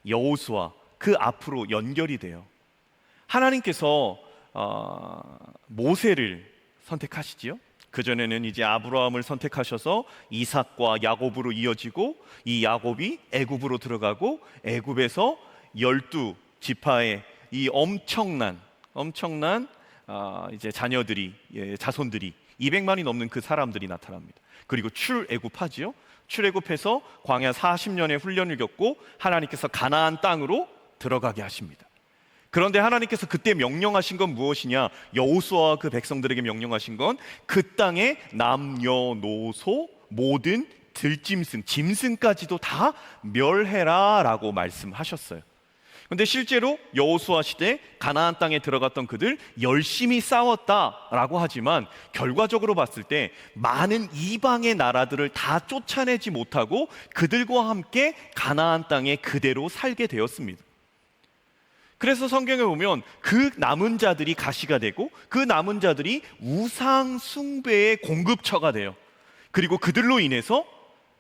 여호수아 그 앞으로 연결이 돼요. 하나님께서 모세를 선택하시지요. 그전에는 이제 아브라함을 선택하셔서 이삭과 야곱으로 이어지고 이 야곱이 애굽으로 들어가고 애굽에서 12지파의 이 엄청난 이제 자녀들이, 자손들이 200만이 넘는 그 사람들이 나타납니다. 그리고 출애굽하지요. 출애굽해서 광야 40년의 훈련을 겪고 하나님께서 가나안 땅으로 들어가게 하십니다. 그런데 하나님께서 그때 명령하신 건 무엇이냐? 여호수아와 그 백성들에게 명령하신 건 그 땅의 남녀노소 모든 들짐승, 짐승까지도 다 멸해라 라고 말씀하셨어요. 그런데 실제로 여호수아 시대 가나안 땅에 들어갔던 그들 열심히 싸웠다라고 하지만 결과적으로 봤을 때 많은 이방의 나라들을 다 쫓아내지 못하고 그들과 함께 가나안 땅에 그대로 살게 되었습니다. 그래서 성경에 보면 그 남은 자들이 가시가 되고 그 남은 자들이 우상 숭배의 공급처가 돼요. 그리고 그들로 인해서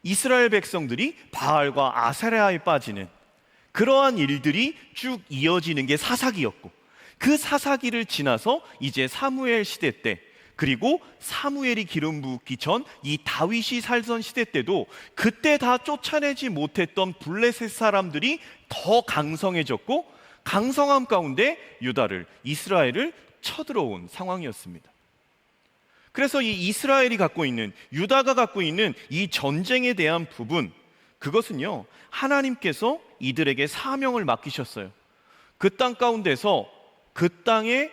이스라엘 백성들이 바알과 아세라에 빠지는 그러한 일들이 쭉 이어지는 게 사사기였고, 그 사사기를 지나서 이제 사무엘 시대 때, 그리고 사무엘이 기름 붓기 전 이 다윗이 살던 시대 때도 그때 다 쫓아내지 못했던 블레셋 사람들이 더 강성해졌고, 강성함 가운데 이스라엘을 쳐들어온 상황이었습니다. 그래서 이 이스라엘이 갖고 있는, 유다가 갖고 있는 이 전쟁에 대한 부분, 그것은요 하나님께서 이들에게 사명을 맡기셨어요. 그 땅 가운데서 그 땅에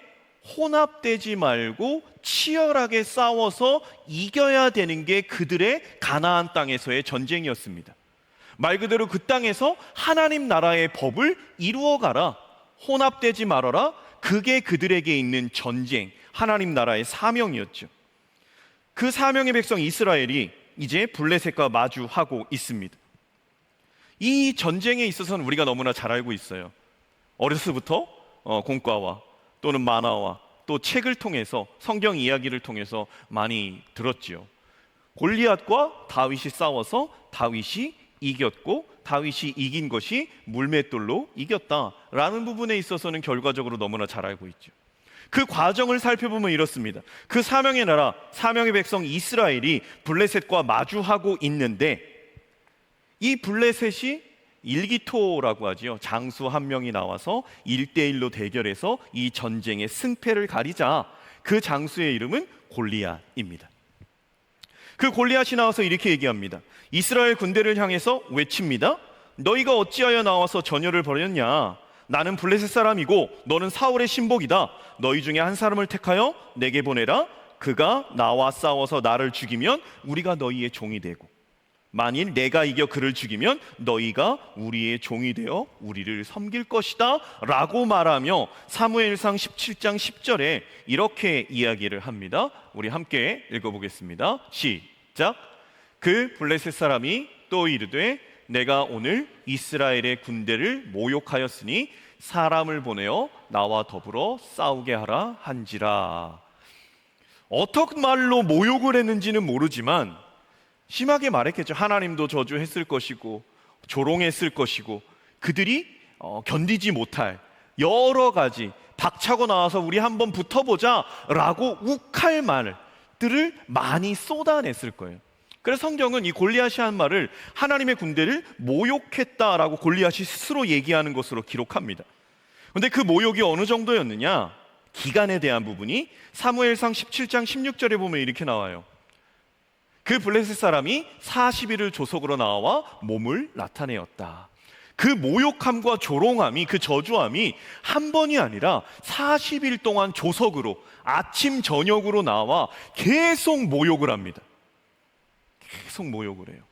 혼합되지 말고 치열하게 싸워서 이겨야 되는 게 그들의 가나안 땅에서의 전쟁이었습니다. 말 그대로 그 땅에서 하나님 나라의 법을 이루어가라, 혼합되지 말아라, 그게 그들에게 있는 전쟁, 하나님 나라의 사명이었죠. 그 사명의 백성 이스라엘이 이제 블레셋과 마주하고 있습니다. 이 전쟁에 있어서는 우리가 너무나 잘 알고 있어요. 어려서부터 공과와 또는 만화와 또 책을 통해서, 성경 이야기를 통해서 많이 들었지요. 골리앗과 다윗이 싸워서 다윗이 이겼고 다윗이 이긴 것이 물맷돌로 이겼다라는 부분에 있어서는 결과적으로 너무나 잘 알고 있죠. 그 과정을 살펴보면 이렇습니다. 그 사명의 나라, 사명의 백성 이스라엘이 블레셋과 마주하고 있는데, 이 블레셋이 일기토라고 하지요. 장수 한 명이 나와서 1대1로 대결해서 이 전쟁의 승패를 가리자. 그 장수의 이름은 골리앗입니다. 그 골리앗이 나와서 이렇게 얘기합니다. 이스라엘 군대를 향해서 외칩니다. 너희가 어찌하여 나와서 전열을 벌였냐? 나는 블레셋 사람이고 너는 사울의 신복이다. 너희 중에 한 사람을 택하여 내게 보내라. 그가 나와 싸워서 나를 죽이면 우리가 너희의 종이 되고, 만일 내가 이겨 그를 죽이면 너희가 우리의 종이 되어 우리를 섬길 것이다 라고 말하며 사무엘상 17장 10절에 이렇게 이야기를 합니다. 우리 함께 읽어보겠습니다. 시작. 그 블레셋 사람이 또 이르되 내가 오늘 이스라엘의 군대를 모욕하였으니 사람을 보내어 나와 더불어 싸우게 하라 한지라. 어떤 말로 모욕을 했는지는 모르지만 심하게 말했겠죠. 하나님도 저주했을 것이고 조롱했을 것이고 그들이 견디지 못할 여러 가지 박차고 나와서 우리 한번 붙어보자 라고 욱할 말들을 많이 쏟아냈을 거예요. 그래서 성경은 이 골리앗이 한 말을 하나님의 군대를 모욕했다라고 골리앗이 스스로 얘기하는 것으로 기록합니다. 그런데 그 모욕이 어느 정도였느냐? 기간에 대한 부분이 사무엘상 17장 16절에 보면 이렇게 나와요. 그 블레셋 사람이 40일을 조석으로 나와 몸을 나타내었다. 그 모욕함과 조롱함이, 그 저주함이 한 번이 아니라 40일 동안 조석으로 아침 저녁으로 나와 계속 모욕을 합니다. 계속 모욕을 해요.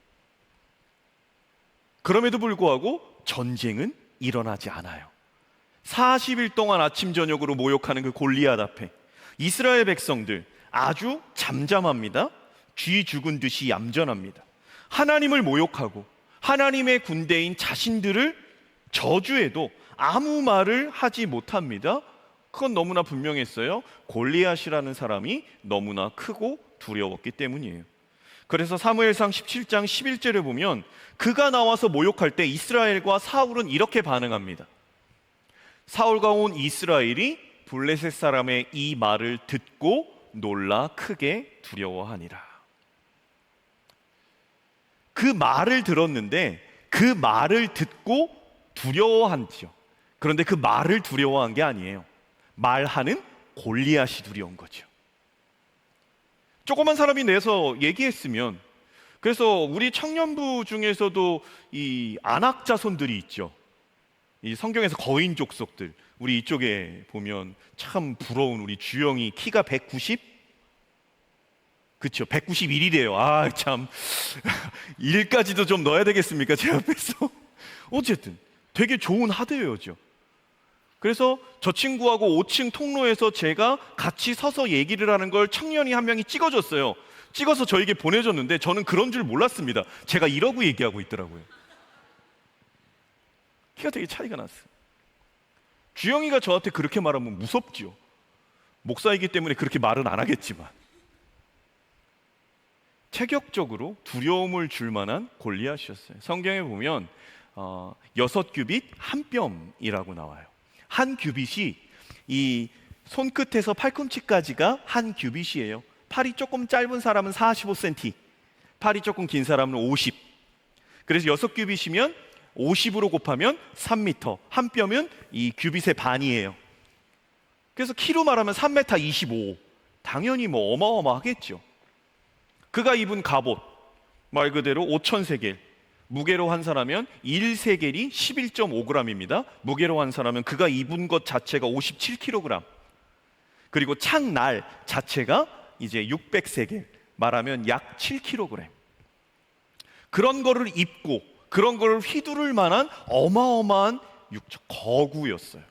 그럼에도 불구하고 전쟁은 일어나지 않아요. 40일 동안 아침 저녁으로 모욕하는 그 골리앗 앞에 이스라엘 백성들 아주 잠잠합니다. 쥐 죽은 듯이 얌전합니다. 하나님을 모욕하고 하나님의 군대인 자신들을 저주해도 아무 말을 하지 못합니다. 그건 너무나 분명했어요. 골리앗이라는 사람이 너무나 크고 두려웠기 때문이에요. 그래서 사무엘상 17장 11절에 보면 그가 나와서 모욕할 때 이스라엘과 사울은 이렇게 반응합니다. 사울과 온 이스라엘이 블레셋 사람의 이 말을 듣고 놀라 크게 두려워하니라. 그 말을 들었는데 그 말을 듣고 두려워한지요. 그런데 그 말을 두려워한 게 아니에요. 말하는 골리앗이 두려운 거죠. 조그만 사람이 내서 얘기했으면, 그래서 우리 청년부 중에서도 이 안악 자손들이 있죠. 이 성경에서 거인 족속들, 우리 이쪽에 보면 참 부러운 우리 주영이 키가 190? 그렇죠. 191이래요. 아, 참. 1까지도 좀 넣어야 되겠습니까? 제 앞에서. 어쨌든 되게 좋은 하드웨어죠. 그래서 저 친구하고 5층 통로에서 제가 같이 서서 얘기를 하는 걸 청년이 한 명이 찍어줬어요. 찍어서 저에게 보내줬는데 저는 그런 줄 몰랐습니다. 제가 이러고 얘기하고 있더라고요. 키가 되게 차이가 났어요. 주영이가 저한테 그렇게 말하면 무섭죠. 목사이기 때문에 그렇게 말은 안 하겠지만 체격적으로 두려움을 줄 만한 골리앗이었어요. 성경에 보면 6규빗 한 뼘이라고 나와요. 한 규빗이 이 손끝에서 팔꿈치까지가 한 규빗이에요. 팔이 조금 짧은 사람은 45cm, 팔이 조금 긴 사람은 50. 그래서 6규빗이면 50으로 곱하면 3m, 한 뼘은 이 규빗의 반이에요. 그래서 키로 말하면 3m 25. 당연히 뭐 어마어마하겠죠. 그가 입은 갑옷, 말 그대로 5,000세겔, 무게로 환산하면 1세겔이 11.5g입니다. 무게로 환산하면 그가 입은 것 자체가 57kg. 그리고 창날 자체가 이제 600세겔, 말하면 약 7kg. 그런 거를 입고 그런 거를 휘두를 만한 어마어마한 육적 거구였어요.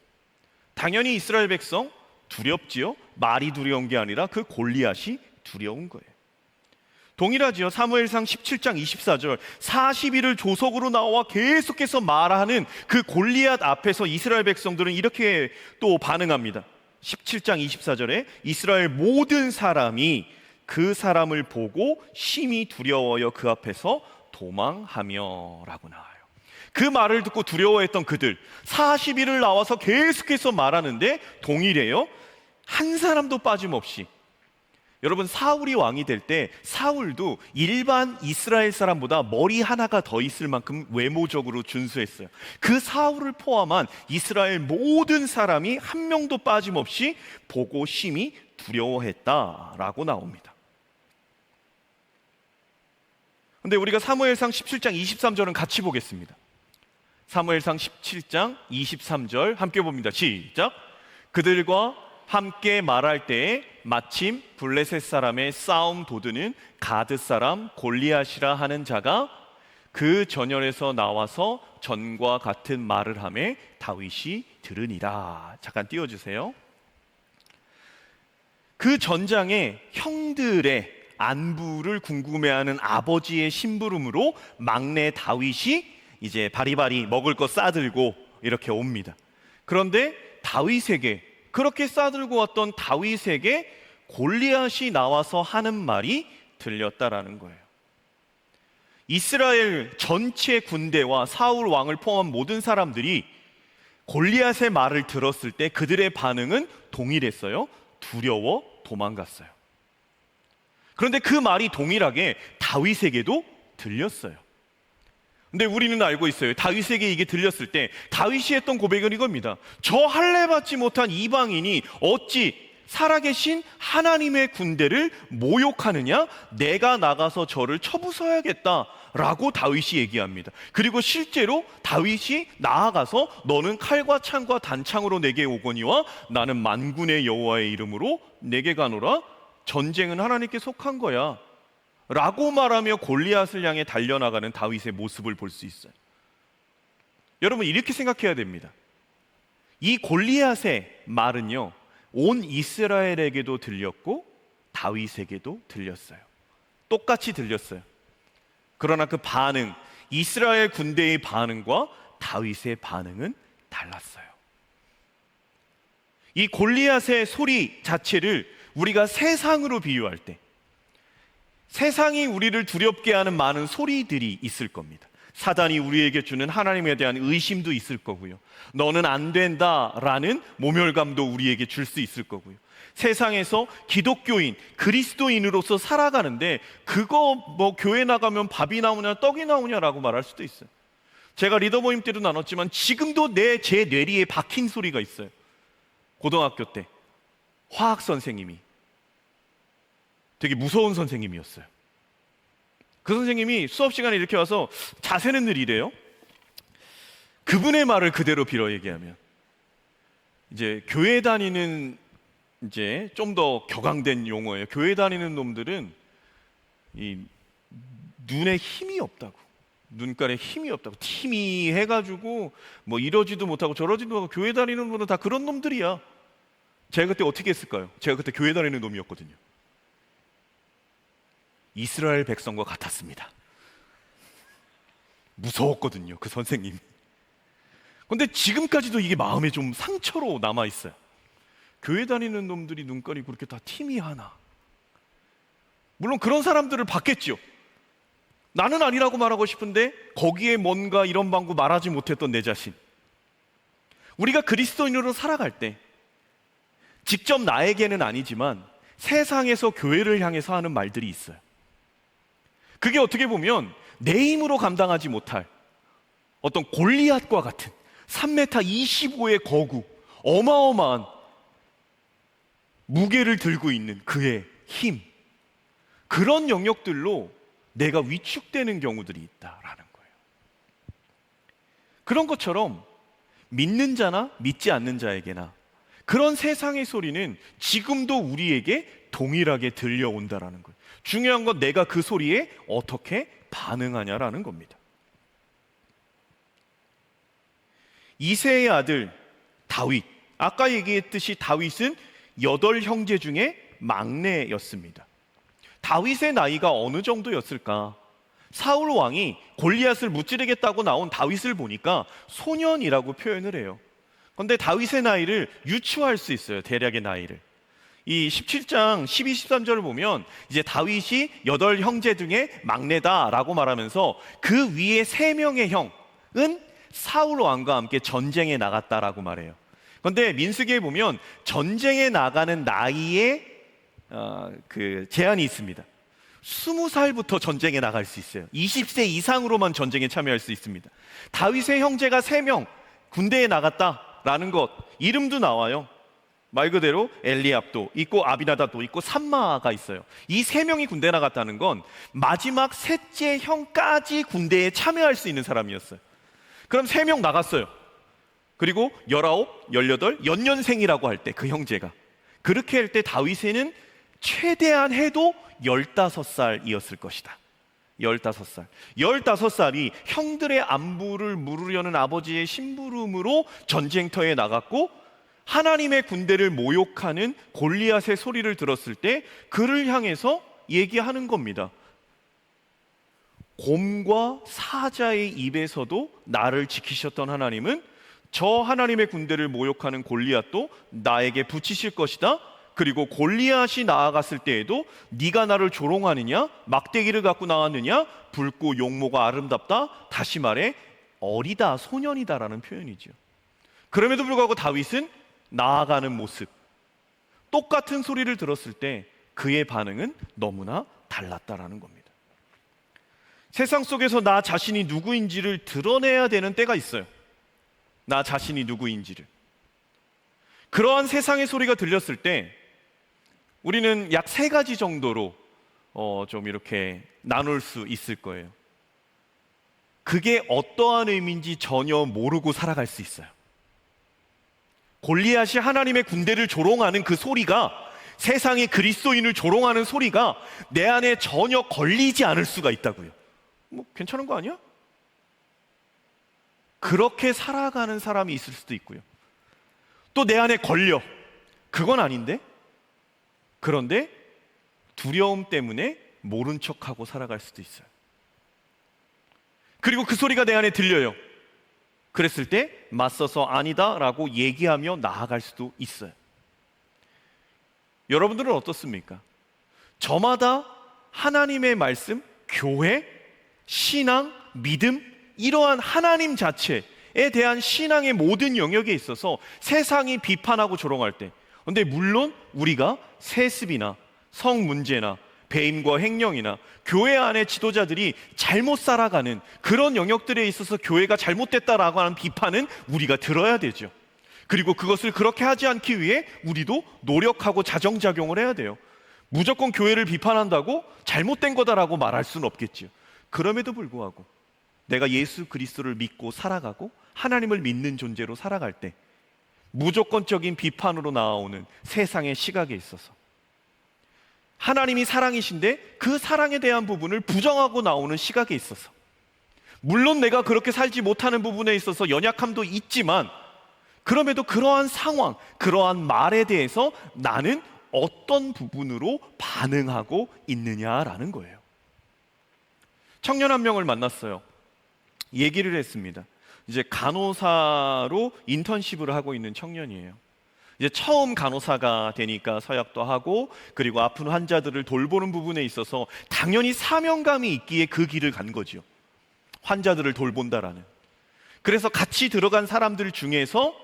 당연히 이스라엘 백성 두렵지요. 말이 두려운 게 아니라 그 골리앗이 두려운 거예요. 동일하지요. 사무엘상 17장 24절 40일을 조석으로 나와 계속해서 말하는 그 골리앗 앞에서 이스라엘 백성들은 이렇게 또 반응합니다. 17장 24절에 이스라엘 모든 사람이 그 사람을 보고 심히 두려워하여 그 앞에서 도망하며 라고 나와요. 그 말을 듣고 두려워했던 그들 40일을 나와서 계속해서 말하는데 동일해요. 한 사람도 빠짐없이. 여러분, 사울이 왕이 될 때 사울도 일반 이스라엘 사람보다 머리 하나가 더 있을 만큼 외모적으로 준수했어요. 그 사울을 포함한 이스라엘 모든 사람이 한 명도 빠짐없이 보고 심히 두려워했다라고 나옵니다. 근데 우리가 사무엘상 17장 23절은 같이 보겠습니다. 사무엘상 17장 23절 함께 봅니다. 시작. 그들과 함께 말할 때에 마침 블레셋 사람의 싸움 도두는 가드 사람 골리앗이라 하는 자가 그 전열에서 나와서 전과 같은 말을 하매 다윗이 들으니라. 잠깐 띄워주세요. 그 전장에 형들의 안부를 궁금해하는 아버지의 심부름으로 막내 다윗이 이제 바리바리 먹을 거 싸들고 이렇게 옵니다. 그런데 다윗에게, 그렇게 싸들고 왔던 다윗에게 골리앗이 나와서 하는 말이 들렸다라는 거예요. 이스라엘 전체 군대와 사울 왕을 포함한 모든 사람들이 골리앗의 말을 들었을 때 그들의 반응은 동일했어요. 두려워 도망갔어요. 그런데 그 말이 동일하게 다윗에게도 들렸어요. 근데 우리는 알고 있어요. 다윗에게 이게 들렸을 때 다윗이 했던 고백은 이겁니다. 저 할례받지 못한 이방인이 어찌 살아계신 하나님의 군대를 모욕하느냐? 내가 나가서 저를 쳐부숴야겠다라고 다윗이 얘기합니다. 그리고 실제로 다윗이 나아가서 너는 칼과 창과 단창으로 내게 오거니와 나는 만군의 여호와의 이름으로 내게 가노라. 전쟁은 하나님께 속한 거야 라고 말하며 골리앗을 향해 달려나가는 다윗의 모습을 볼 수 있어요. 여러분, 이렇게 생각해야 됩니다. 이 골리앗의 말은요, 온 이스라엘에게도 들렸고 다윗에게도 들렸어요. 똑같이 들렸어요. 그러나 그 반응, 이스라엘 군대의 반응과 다윗의 반응은 달랐어요. 이 골리앗의 소리 자체를 우리가 세상으로 비유할 때 세상이 우리를 두렵게 하는 많은 소리들이 있을 겁니다. 사단이 우리에게 주는 하나님에 대한 의심도 있을 거고요. 너는 안 된다라는 모멸감도 우리에게 줄 수 있을 거고요. 세상에서 기독교인, 그리스도인으로서 살아가는데 그거 뭐 교회 나가면 밥이 나오냐 떡이 나오냐라고 말할 수도 있어요. 제가 리더 모임 때도 나눴지만 지금도 제 뇌리에 박힌 소리가 있어요. 고등학교 때 화학 선생님이 되게 무서운 선생님이었어요. 그 선생님이 수업 시간에 이렇게 와서 자세는 늘 이래요. 그분의 말을 그대로 빌어 얘기하면 이제 교회 다니는 이제 좀 더 격앙된 용어예요. 교회 다니는 놈들은 이 눈에 힘이 없다고, 눈깔에 힘이 없다고, 팀이 해가지고 뭐 이러지도 못하고 저러지도 못하고 교회 다니는 놈은 다 그런 놈들이야. 제가 그때 어떻게 했을까요? 제가 그때 교회 다니는 놈이었거든요. 이스라엘 백성과 같았습니다. 무서웠거든요, 그 선생님이. 그런데 지금까지도 이게 마음에 좀 상처로 남아있어요. 교회 다니는 놈들이 눈깔이 그렇게 다 팀이 하나. 물론 그런 사람들을 봤겠죠. 나는 아니라고 말하고 싶은데 거기에 뭔가 이런 방구 말하지 못했던 내 자신. 우리가 그리스도인으로 살아갈 때 직접 나에게는 아니지만 세상에서 교회를 향해서 하는 말들이 있어요. 그게 어떻게 보면 내 힘으로 감당하지 못할 어떤 골리앗과 같은 3m 25의 거구, 어마어마한 무게를 들고 있는 그의 힘, 그런 영역들로 내가 위축되는 경우들이 있다라는 거예요. 그런 것처럼 믿는 자나 믿지 않는 자에게나 그런 세상의 소리는 지금도 우리에게 동일하게 들려온다라는 거예요. 중요한 건 내가 그 소리에 어떻게 반응하냐라는 겁니다. 이새의 아들 다윗, 아까 얘기했듯이 다윗은 8형제 중에 막내였습니다. 다윗의 나이가 어느 정도였을까? 사울 왕이 골리앗을 무찌르겠다고 나온 다윗을 보니까 소년이라고 표현을 해요. 그런데 다윗의 나이를 유추할 수 있어요. 대략의 나이를. 이 17장 12, 13절을 보면 이제 다윗이 8형제 중에 막내다라고 말하면서 그 위에 3명의 형은 사울 왕과 함께 전쟁에 나갔다라고 말해요. 그런데 민수기에 보면 전쟁에 나가는 나이에 그 제한이 있습니다. 20살부터 전쟁에 나갈 수 있어요. 20세 이상으로만 전쟁에 참여할 수 있습니다. 다윗의 형제가 3명 군대에 나갔다라는 것, 이름도 나와요. 말 그대로 엘리압도 있고 아비나답도 있고 삼마가 있어요. 이 3명이 군대에 나갔다는 건 마지막 셋째 형까지 군대에 참여할 수 있는 사람이었어요. 그럼 3명 나갔어요. 그리고 19, 18, 연년생이라고 할 때 그 형제가 그렇게 할 때 다윗에는 최대한 해도 15살이었을 것이다. 15살. 15살이 형들의 안부를 물으려는 아버지의 심부름으로 전쟁터에 나갔고 하나님의 군대를 모욕하는 골리앗의 소리를 들었을 때 그를 향해서 얘기하는 겁니다. 곰과 사자의 입에서도 나를 지키셨던 하나님은 저 하나님의 군대를 모욕하는 골리앗도 나에게 붙이실 것이다. 그리고 골리앗이 나아갔을 때에도 네가 나를 조롱하느냐, 막대기를 갖고 나왔느냐, 붉고 용모가 아름답다. 다시 말해 어리다, 소년이다라는 표현이죠. 그럼에도 불구하고 다윗은 나아가는 모습, 똑같은 소리를 들었을 때 그의 반응은 너무나 달랐다라는 겁니다. 세상 속에서 나 자신이 누구인지를 드러내야 되는 때가 있어요. 나 자신이 누구인지를. 그러한 세상의 소리가 들렸을 때 우리는 약 3가지 정도로 좀 이렇게 나눌 수 있을 거예요. 그게 어떠한 의미인지 전혀 모르고 살아갈 수 있어요. 골리앗이 하나님의 군대를 조롱하는 그 소리가, 세상의 그리스도인을 조롱하는 소리가 내 안에 전혀 걸리지 않을 수가 있다고요. 뭐 괜찮은 거 아니야? 그렇게 살아가는 사람이 있을 수도 있고요. 또 내 안에 걸려. 그건 아닌데? 그런데 두려움 때문에 모른 척하고 살아갈 수도 있어요. 그리고 그 소리가 내 안에 들려요. 그랬을 때 맞서서 아니다라고 얘기하며 나아갈 수도 있어요. 여러분들은 어떻습니까? 저마다 하나님의 말씀, 교회, 신앙, 믿음, 이러한 하나님 자체에 대한 신앙의 모든 영역에 있어서 세상이 비판하고 조롱할 때, 근데 물론 우리가 세습이나 성 문제나 배임과 횡령이나 교회 안의 지도자들이 잘못 살아가는 그런 영역들에 있어서 교회가 잘못됐다라고 하는 비판은 우리가 들어야 되죠. 그리고 그것을 그렇게 하지 않기 위해 우리도 노력하고 자정작용을 해야 돼요. 무조건 교회를 비판한다고 잘못된 거다라고 말할 수는 없겠죠. 그럼에도 불구하고 내가 예수 그리스도를 믿고 살아가고 하나님을 믿는 존재로 살아갈 때 무조건적인 비판으로 나오는 세상의 시각에 있어서 하나님이 사랑이신데 그 사랑에 대한 부분을 부정하고 나오는 시각에 있어서, 물론 내가 그렇게 살지 못하는 부분에 있어서 연약함도 있지만 그럼에도 그러한 상황, 그러한 말에 대해서 나는 어떤 부분으로 반응하고 있느냐라는 거예요. 청년 한 명을 만났어요. 얘기를 했습니다. 이제 간호사로 인턴십을 하고 있는 청년이에요. 이제 처음 간호사가 되니까 서약도 하고 그리고 아픈 환자들을 돌보는 부분에 있어서 당연히 사명감이 있기에 그 길을 간 거죠. 환자들을 돌본다라는. 그래서 같이 들어간 사람들 중에서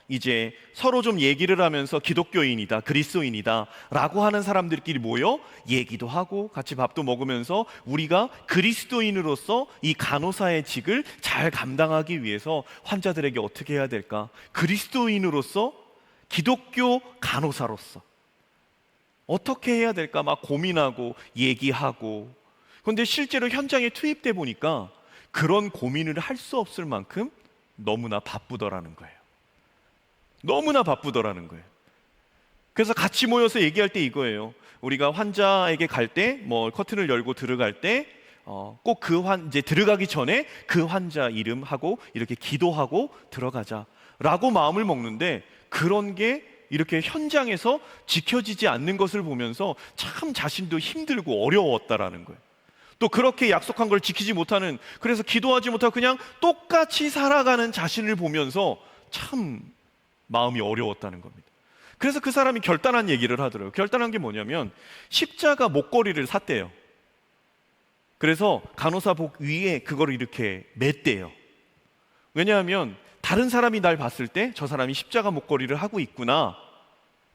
이제 서로 좀 얘기를 하면서 기독교인이다, 그리스도인이다 라고 하는 사람들끼리 모여 얘기도 하고 같이 밥도 먹으면서 우리가 그리스도인으로서 이 간호사의 직을 잘 감당하기 위해서 환자들에게 어떻게 해야 될까? 그리스도인으로서, 기독교 간호사로서 어떻게 해야 될까 막 고민하고 얘기하고, 그런데 실제로 현장에 투입돼 보니까 그런 고민을 할 수 없을 만큼 너무나 바쁘더라는 거예요. 너무나 바쁘더라는 거예요. 그래서 같이 모여서 얘기할 때 이거예요. 우리가 환자에게 갈 때, 뭐 커튼을 열고 들어갈 때 꼭 이제 들어가기 전에 그 환자 이름하고 이렇게 기도하고 들어가자라고 마음을 먹는데, 그런 게 이렇게 현장에서 지켜지지 않는 것을 보면서 참 자신도 힘들고 어려웠다라는 거예요. 또 그렇게 약속한 걸 지키지 못하는, 그래서 기도하지 못하고 그냥 똑같이 살아가는 자신을 보면서 참 마음이 어려웠다는 겁니다. 그래서 그 사람이 결단한 얘기를 하더라고요. 결단한 게 뭐냐면 십자가 목걸이를 샀대요. 그래서 간호사복 위에 그걸 이렇게 맸대요. 왜냐하면 다른 사람이 날 봤을 때 저 사람이 십자가 목걸이를 하고 있구나,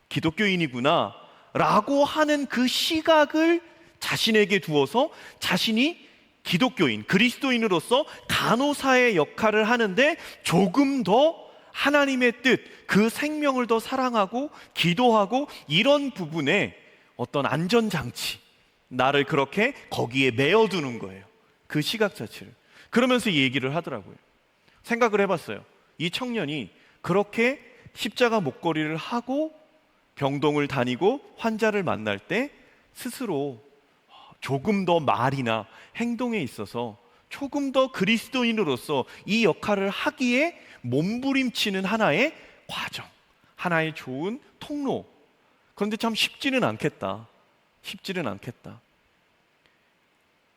기독교인이구나 라고 하는 그 시각을 자신에게 두어서 자신이 기독교인, 그리스도인으로서 간호사의 역할을 하는데 조금 더 하나님의 뜻, 그 생명을 더 사랑하고 기도하고 이런 부분에 어떤 안전장치, 나를 그렇게 거기에 메어두는 거예요. 그 시각 자체를. 그러면서 얘기를 하더라고요. 생각을 해봤어요. 이 청년이 그렇게 십자가 목걸이를 하고 병동을 다니고 환자를 만날 때 스스로 조금 더 말이나 행동에 있어서 조금 더 그리스도인으로서 이 역할을 하기에 몸부림치는 하나의 과정, 하나의 좋은 통로. 그런데 참 쉽지는 않겠다. 쉽지는 않겠다.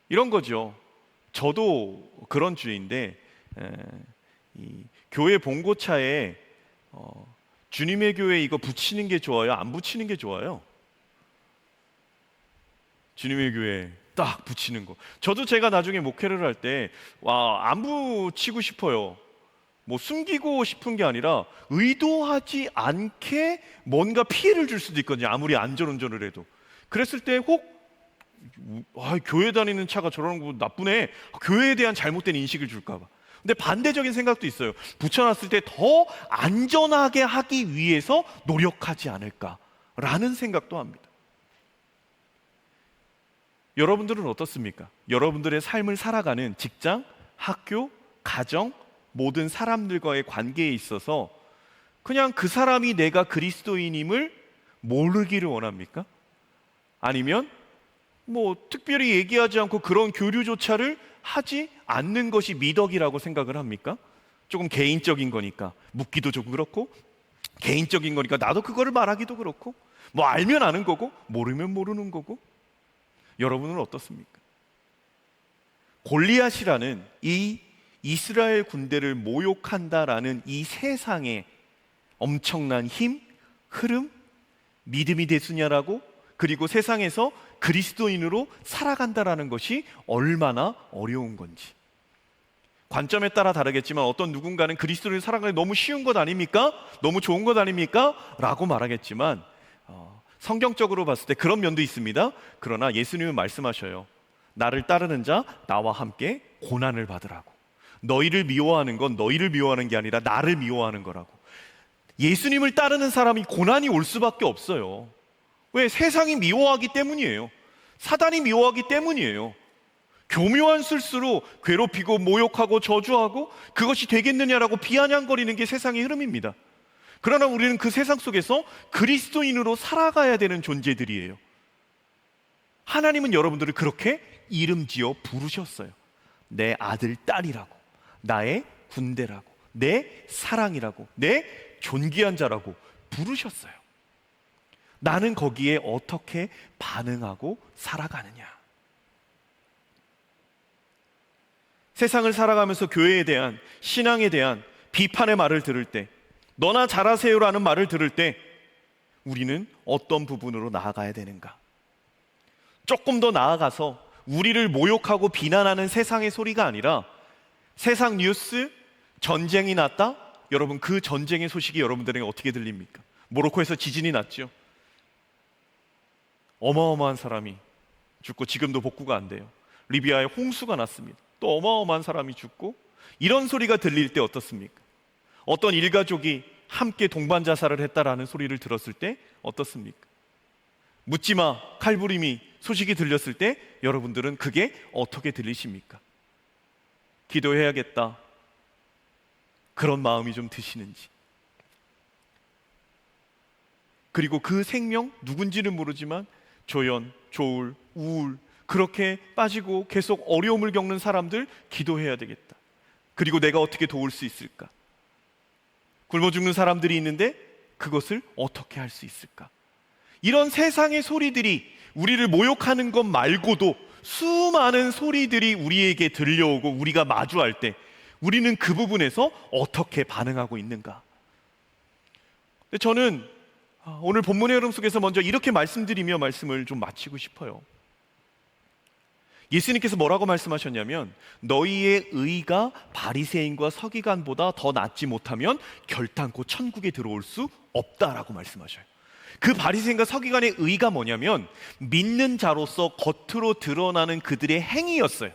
이런 거죠. 저도 그런 주의인데 이 교회 봉고차에 주님의 교회 이거 붙이는 게 좋아요? 안 붙이는 게 좋아요? 주님의 교회 딱 붙이는 거. 저도 제가 나중에 목회를 할 때 안 붙이고 싶어요. 뭐 숨기고 싶은 게 아니라 의도하지 않게 뭔가 피해를 줄 수도 있거든요. 아무리 안전운전을 해도. 그랬을 때 혹 교회 다니는 차가 저러는 거 나쁘네. 교회에 대한 잘못된 인식을 줄까 봐. 근데 반대적인 생각도 있어요. 붙여놨을 때 더 안전하게 하기 위해서 노력하지 않을까라는 생각도 합니다. 여러분들은 어떻습니까? 여러분들의 삶을 살아가는 직장, 학교, 가정, 모든 사람들과의 관계에 있어서 그냥 그 사람이 내가 그리스도인임을 모르기를 원합니까? 아니면 뭐 특별히 얘기하지 않고 그런 교류조차를 하지 않는 것이 미덕이라고 생각을 합니까? 조금 개인적인 거니까 묻기도 좀 그렇고, 개인적인 거니까 나도 그거를 말하기도 그렇고, 뭐 알면 아는 거고 모르면 모르는 거고. 여러분은 어떻습니까? 골리앗이라는 이 이스라엘 군대를 모욕한다라는 이 세상의 엄청난 힘, 흐름, 믿음이 되수냐라고, 그리고 세상에서 그리스도인으로 살아간다라는 것이 얼마나 어려운 건지. 관점에 따라 다르겠지만 어떤 누군가는 그리스도인으로 살아가기 너무 쉬운 것 아닙니까? 너무 좋은 것 아닙니까? 라고 말하겠지만 성경적으로 봤을 때 그런 면도 있습니다. 그러나 예수님은 말씀하셔요. 나를 따르는 자 나와 함께 고난을 받으라고. 너희를 미워하는 건 너희를 미워하는 게 아니라 나를 미워하는 거라고. 예수님을 따르는 사람이 고난이 올 수밖에 없어요. 왜? 세상이 미워하기 때문이에요. 사단이 미워하기 때문이에요. 교묘한 술수로 괴롭히고 모욕하고 저주하고 그것이 되겠느냐라고 비아냥거리는 게 세상의 흐름입니다. 그러나 우리는 그 세상 속에서 그리스도인으로 살아가야 되는 존재들이에요. 하나님은 여러분들을 그렇게 이름 지어 부르셨어요. 내 아들, 딸이라고, 나의 군대라고, 내 사랑이라고, 내 존귀한 자라고 부르셨어요. 나는 거기에 어떻게 반응하고 살아가느냐. 세상을 살아가면서 교회에 대한, 신앙에 대한 비판의 말을 들을 때, 너나 잘하세요라는 말을 들을 때 우리는 어떤 부분으로 나아가야 되는가? 조금 더 나아가서 우리를 모욕하고 비난하는 세상의 소리가 아니라, 세상 뉴스, 전쟁이 났다? 여러분, 그 전쟁의 소식이 여러분들에게 어떻게 들립니까? 모로코에서 지진이 났죠. 어마어마한 사람이 죽고 지금도 복구가 안 돼요. 리비아에 홍수가 났습니다. 또 어마어마한 사람이 죽고. 이런 소리가 들릴 때 어떻습니까? 어떤 일가족이 함께 동반 자살을 했다라는 소리를 들었을 때 어떻습니까? 묻지마 칼부림이 소식이 들렸을 때 여러분들은 그게 어떻게 들리십니까? 기도해야겠다, 그런 마음이 좀 드시는지. 그리고 그 생명, 누군지는 모르지만 조연, 조울, 우울, 그렇게 빠지고 계속 어려움을 겪는 사람들 기도해야 되겠다. 그리고 내가 어떻게 도울 수 있을까? 굶어 죽는 사람들이 있는데 그것을 어떻게 할 수 있을까? 이런 세상의 소리들이 우리를 모욕하는 것 말고도 수많은 소리들이 우리에게 들려오고 우리가 마주할 때 우리는 그 부분에서 어떻게 반응하고 있는가? 근데 저는 오늘 본문의 흐름 속에서 먼저 이렇게 말씀드리며 말씀을 좀 마치고 싶어요. 예수님께서 뭐라고 말씀하셨냐면, 너희의 의가 바리새인과 서기관보다 더 낫지 못하면 결단코 천국에 들어올 수 없다라고 말씀하셔요. 그 바리새인과 서기관의 의가 뭐냐면 믿는 자로서 겉으로 드러나는 그들의 행위였어요.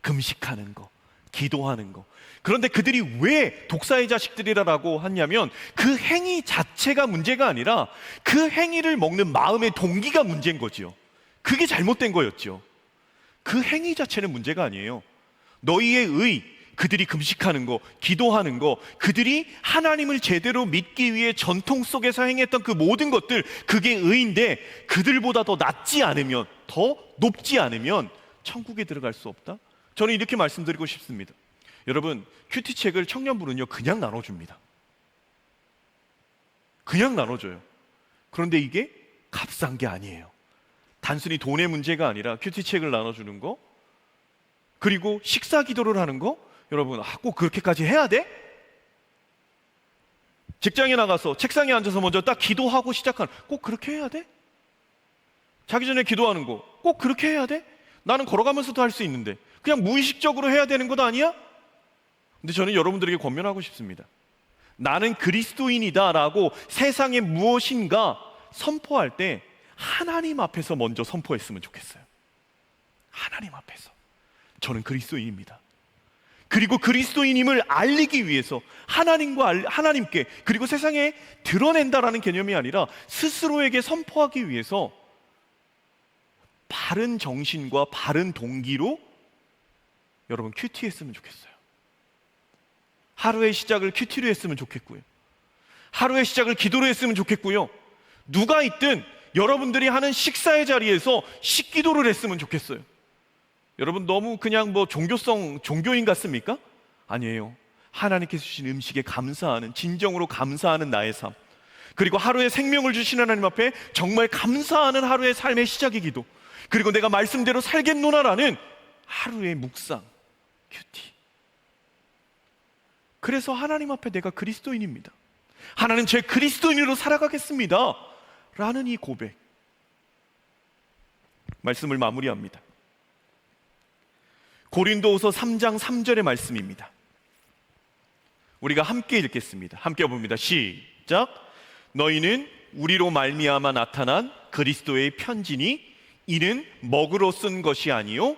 금식하는 거, 기도하는 거. 그런데 그들이 왜 독사의 자식들이라고 하냐면 그 행위 자체가 문제가 아니라 그 행위를 먹는 마음의 동기가 문제인 거지요. 그게 잘못된 거였죠. 그 행위 자체는 문제가 아니에요. 너희의 의, 그들이 금식하는 거, 기도하는 거, 그들이 하나님을 제대로 믿기 위해 전통 속에서 행했던 그 모든 것들, 그게 의인데 그들보다 더 낫지 않으면, 더 높지 않으면 천국에 들어갈 수 없다? 저는 이렇게 말씀드리고 싶습니다. 여러분, 큐티책을 청년부는요 그냥 나눠줍니다. 그냥 나눠줘요. 그런데 이게 값싼 게 아니에요. 단순히 돈의 문제가 아니라 큐티책을 나눠주는 거, 그리고 식사 기도를 하는 거, 여러분 꼭 그렇게까지 해야 돼? 직장에 나가서 책상에 앉아서 먼저 딱 기도하고 시작하는, 꼭 그렇게 해야 돼? 자기 전에 기도하는 거 꼭 그렇게 해야 돼? 나는 걸어가면서도 할 수 있는데 그냥 무의식적으로 해야 되는 것 아니야? 근데 저는 여러분들에게 권면하고 싶습니다. 나는 그리스도인이다 라고 세상에 무엇인가 선포할 때 하나님 앞에서 먼저 선포했으면 좋겠어요. 하나님 앞에서 저는 그리스도인입니다. 그리고 그리스도인임을 알리기 위해서 하나님께, 그리고 세상에 드러낸다라는 개념이 아니라 스스로에게 선포하기 위해서 바른 정신과 바른 동기로 여러분 큐티했으면 좋겠어요. 하루의 시작을 큐티로 했으면 좋겠고요. 하루의 시작을 기도로 했으면 좋겠고요. 누가 있든 여러분들이 하는 식사의 자리에서 식기도를 했으면 좋겠어요. 여러분 너무 그냥 종교인 같습니까? 아니에요. 하나님께서 주신 음식에 감사하는, 진정으로 감사하는 나의 삶, 그리고 하루에 생명을 주신 하나님 앞에 정말 감사하는 하루의 삶의 시작의 기도, 그리고 내가 말씀대로 살겠노나라는 하루의 묵상, 큐티. 그래서 하나님 앞에 내가 그리스도인입니다, 하나님 제 그리스도인으로 살아가겠습니다 라는 이 고백, 말씀을 마무리합니다. 고린도후서 3장 3절의 말씀입니다. 우리가 함께 읽겠습니다. 함께 봅니다. 시작. 너희는 우리로 말미암아 나타난 그리스도의 편지니 이는 먹으로 쓴 것이 아니요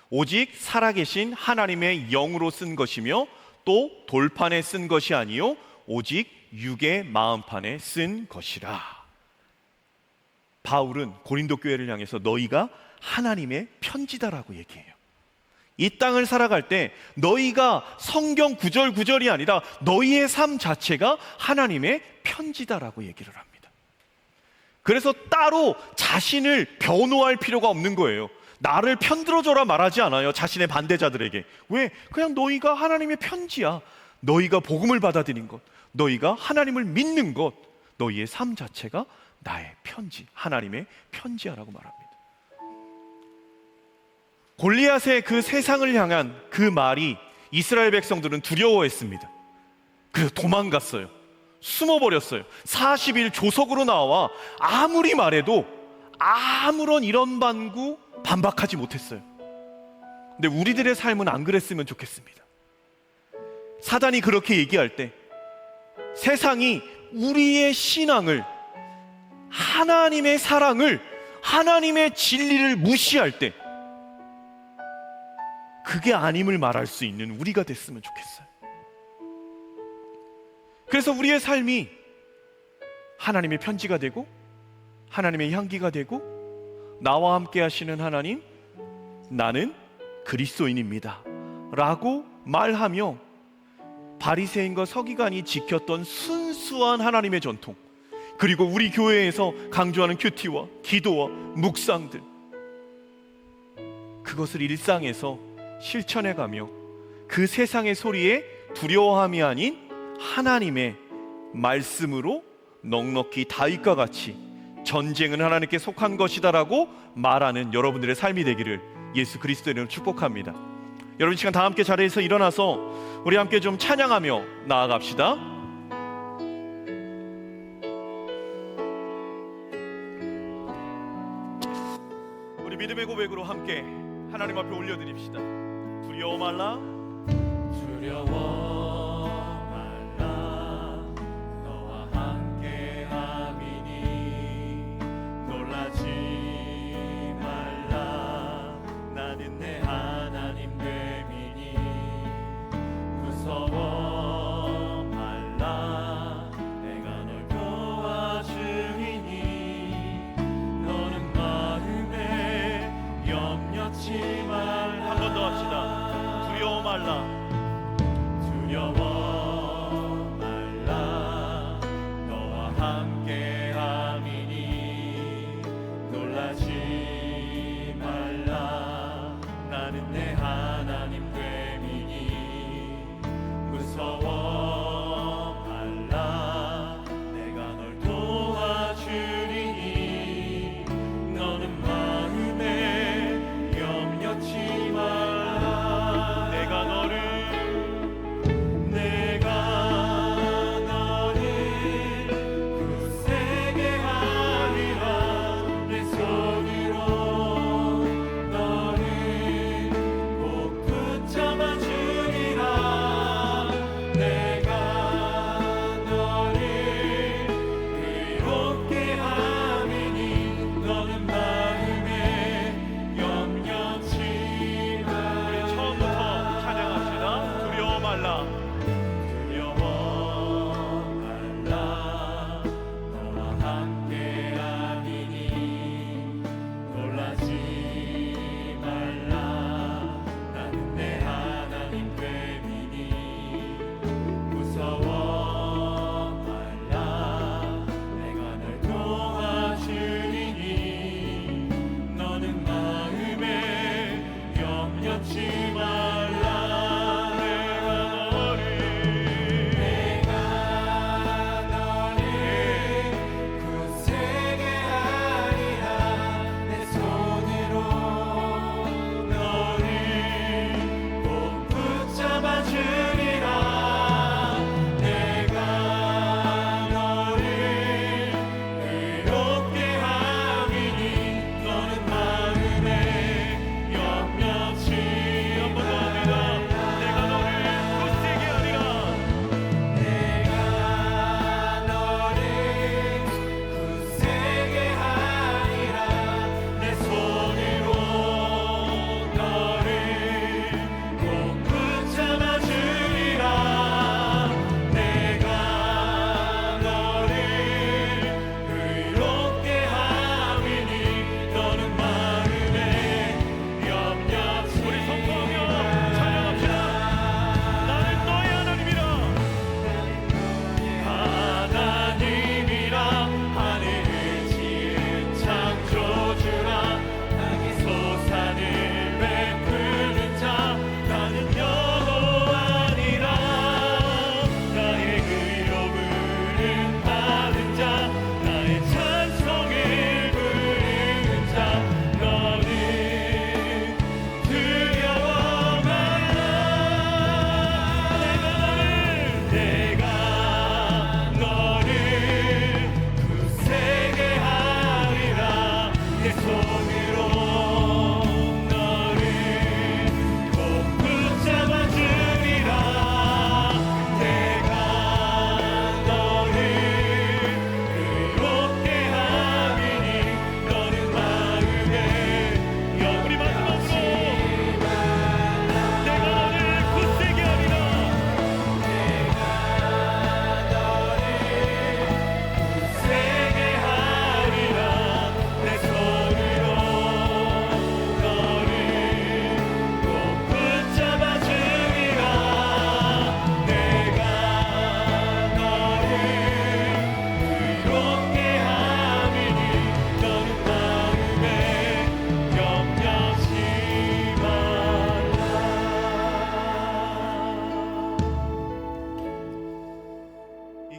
오직 살아계신 하나님의 영으로 쓴 것이며 또 돌판에 쓴 것이 아니요 오직 육의 마음판에 쓴 것이라. 바울은 고린도 교회를 향해서 너희가 하나님의 편지다라고 얘기해요. 이 땅을 살아갈 때 너희가 성경 구절구절이 아니라 너희의 삶 자체가 하나님의 편지다라고 얘기를 합니다. 그래서 따로 자신을 변호할 필요가 없는 거예요. 나를 편들어줘라 말하지 않아요, 자신의 반대자들에게. 왜? 그냥 너희가 하나님의 편지야. 너희가 복음을 받아들인 것, 너희가 하나님을 믿는 것, 너희의 삶 자체가 나의 편지, 하나님의 편지야라고 말합니다. 골리앗의 그 세상을 향한 그 말이 이스라엘 백성들은 두려워했습니다. 그래서 도망갔어요. 숨어버렸어요. 40일 조석으로 나와 아무리 말해도 아무런 이런 반구 반박하지 못했어요. 근데 우리들의 삶은 안 그랬으면 좋겠습니다. 사단이 그렇게 얘기할 때, 세상이 우리의 신앙을, 하나님의 사랑을, 하나님의 진리를 무시할 때 그게 아님을 말할 수 있는 우리가 됐으면 좋겠어요. 그래서 우리의 삶이 하나님의 편지가 되고 하나님의 향기가 되고, 나와 함께 하시는 하나님, 나는 그리스도인입니다 라고 말하며 바리새인과 서기관이 지켰던 순수한 하나님의 전통, 그리고 우리 교회에서 강조하는 큐티와 기도와 묵상들, 그것을 일상에서 실천해가며 그 세상의 소리에 두려워함이 아닌 하나님의 말씀으로 넉넉히 다윗과 같이 전쟁은 하나님께 속한 것이다라고 말하는 여러분들의 삶이 되기를 예수 그리스도의 이름으로 축복합니다. 여러분, 이 시간 다 함께 자리에서 일어나서 우리 함께 좀 찬양하며 나아갑시다. 우리 믿음의 고백으로 함께 하나님 앞에 올려드립시다. 두려워 말라, 두려워 말라, 너와 함께 함이니 놀라지 말라, 나는 내 하나님 됨이니 무서워 말라, 내가 널 도와주리니 너는 마음에 염려치 말라. 한 번 더 합시다. 두려워 말라,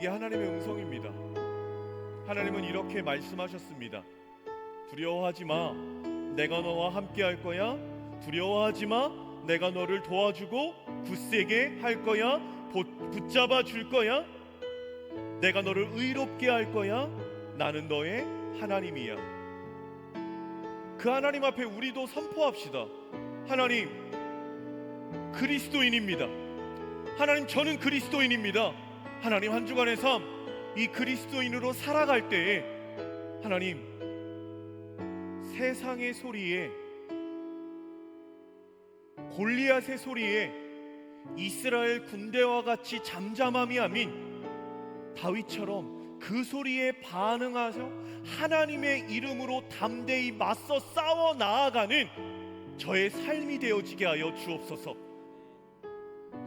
이게 하나님의 음성입니다. 하나님은 이렇게 말씀하셨습니다. 두려워하지 마. 내가 너와 함께 할 거야. 두려워하지 마. 내가 너를 도와주고 굳세게 할 거야. 붙잡아 줄 거야. 내가 너를 의롭게 할 거야. 나는 너의 하나님이야. 그 하나님 앞에 우리도 선포합시다. 하나님, 그리스도인입니다. 하나님, 저는 그리스도인입니다. 하나님, 한 주간의 삶, 이 그리스도인으로 살아갈 때에 하나님, 세상의 소리에, 골리앗의 소리에 이스라엘 군대와 같이 잠잠함이 아닌 다윗처럼 그 소리에 반응하셔 하나님의 이름으로 담대히 맞서 싸워 나아가는 저의 삶이 되어지게 하여 주옵소서.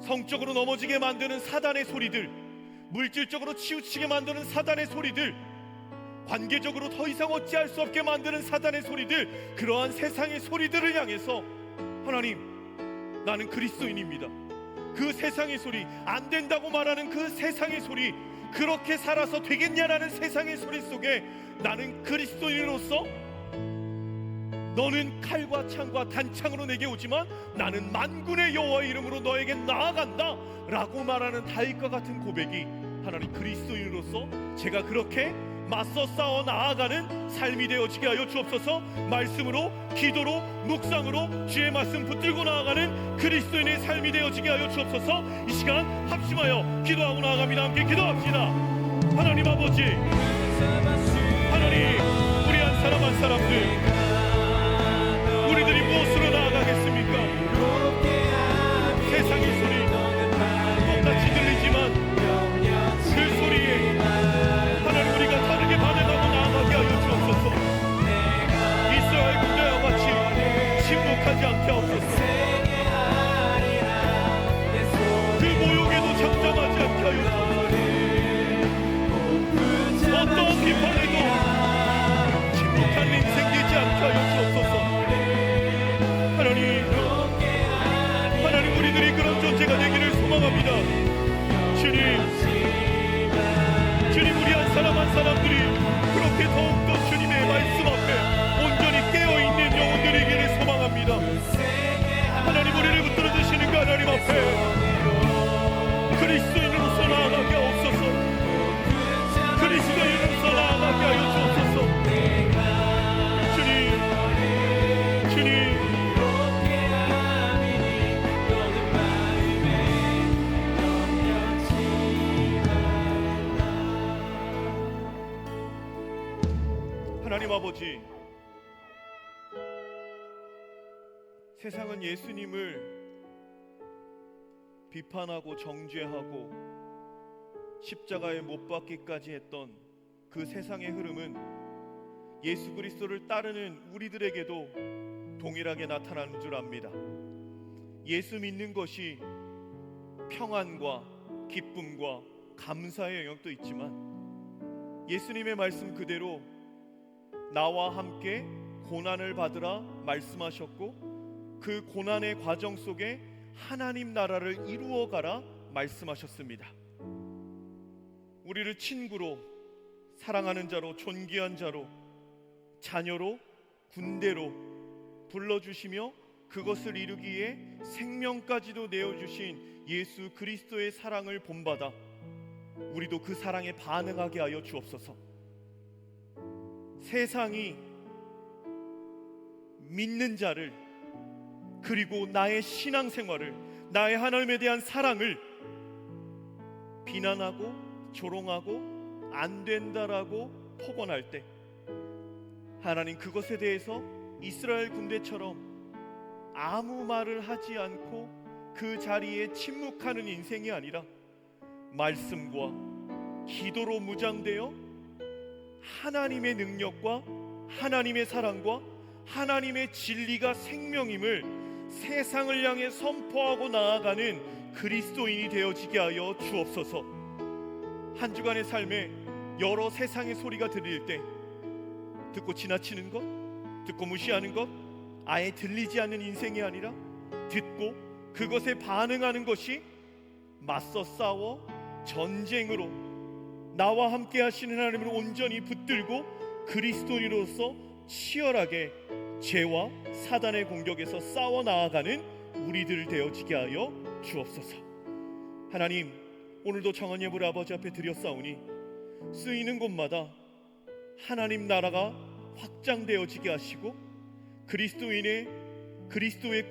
성적으로 넘어지게 만드는 사단의 소리들, 물질적으로 치우치게 만드는 사단의 소리들, 관계적으로 더 이상 어찌할 수 없게 만드는 사단의 소리들, 그러한 세상의 소리들을 향해서 하나님, 나는 그리스도인입니다. 그 세상의 소리, 안 된다고 말하는 그 세상의 소리, 그렇게 살아서 되겠냐라는 세상의 소리 속에 나는 그리스도인으로서 너는 칼과 창과 단창으로 내게 오지만 나는 만군의 여호와의 이름으로 너에게 나아간다 라고 말하는 다윗과 같은 고백이 하나님 그리스도인으로서 제가 그렇게 맞서 싸워 나아가는 삶이 되어지게 하여 주옵소서. 말씀으로, 기도로, 묵상으로 주의 말씀 붙들고 나아가는 그리스도인의 삶이 되어지게 하여 주옵소서. 이 시간 합심하여 기도하고 나아갑니다. 함께 기도합시다. 하나님 아버지, 하나님, 우리 한 사람 한 사람들, 우리들이 무엇으로 나아가겠습니까? 세상의 소리 똑같이 들리지만 그 소리에 하나님, 우리가 다르게 반응하고 나아가게 하여 주옵소서. 이스라엘 군대와 같이 침묵하지 않게 하옵소서. 그 모욕에도 잠잠하지 않게 하여 주옵소서. 어떠한 비판에도 침묵한 인생 되지 않게 하여 주옵소서. 하나님, 우리들이 그런 존재가 되기를 소망합니다. 주님, 우리 한 사람 한 사람들이 그렇게 더욱더 주님의 말씀 앞에 온전히 깨어있는 영혼들이 되기를 소망합니다. 하나님, 우리를 붙들어 주시는 그 하나님 앞에 그리스도인으로서 나아가게 하옵소서. 그리스도인으로서 나아가게 하여 주옵소서. 주님, 하나님 아버지, 세상은 예수님을 비판하고 정죄하고 십자가에 못 박기까지 했던 그 세상의 흐름은 예수 그리스도를 따르는 우리들에게도 동일하게 나타나는 줄 압니다. 예수 믿는 것이 평안과 기쁨과 감사의 영역도 있지만 예수님의 말씀 그대로 나와 함께 고난을 받으라 말씀하셨고 그 고난의 과정 속에 하나님 나라를 이루어가라 말씀하셨습니다. 우리를 친구로, 사랑하는 자로, 존귀한 자로, 자녀로, 군대로 불러주시며 그것을 이루기에 생명까지도 내어주신 예수 그리스도의 사랑을 본받아 우리도 그 사랑에 반응하게 하여 주옵소서. 세상이 믿는 자를, 그리고 나의 신앙생활을, 나의 하나님에 대한 사랑을 비난하고 조롱하고 안 된다라고 폭언할 때 하나님, 그것에 대해서 이스라엘 군대처럼 아무 말을 하지 않고 그 자리에 침묵하는 인생이 아니라 말씀과 기도로 무장되어 하나님의 능력과 하나님의 사랑과 하나님의 진리가 생명임을 세상을 향해 선포하고 나아가는 그리스도인이 되어지게 하여 주옵소서. 한 주간의 삶에 여러 세상의 소리가 들릴 때 듣고 지나치는 것, 듣고 무시하는 것, 아예 들리지 않는 인생이 아니라 듣고 그것에 반응하는 것이 맞서 싸워 전쟁으로 나와 함께 하시는 하나님을 온전히 붙들고 그리스도인으로서 치열하게 죄와 사단의 공격에서 싸워 나아가는 우리들 되어지게 하여 주옵소서. 하나님, 오늘도 정한 예물을 아버지 앞에 드렸사오니 쓰이는 곳마다 하나님 나라가 확장되어지게 하시고 그리스도의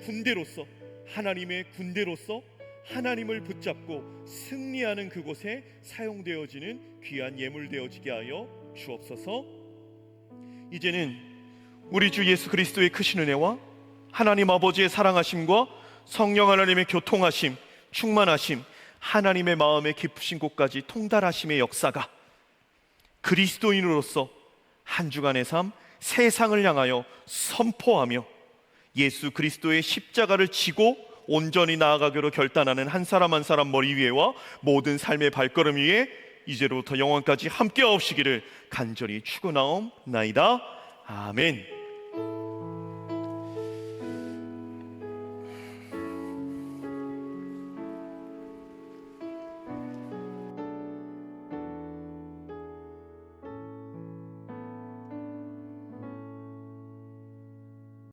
군대로서, 하나님의 군대로서 하나님을 붙잡고 승리하는 그곳에 사용되어지는 귀한 예물 되어지게 하여 주옵소서. 이제는 우리 주 예수 그리스도의 크신 은혜와 하나님 아버지의 사랑하심과 성령 하나님의 교통하심, 충만하심, 하나님의 마음에 깊으신 곳까지 통달하심의 역사가 그리스도인으로서 한 주간의 삶, 세상을 향하여 선포하며 예수 그리스도의 십자가를 지고 온전히 나아가기로 결단하는 한 사람 한 사람 머리 위에와 모든 삶의 발걸음 위에 이제로부터 영원까지 함께 하옵시기를 간절히 축원하옵나이다. 아멘.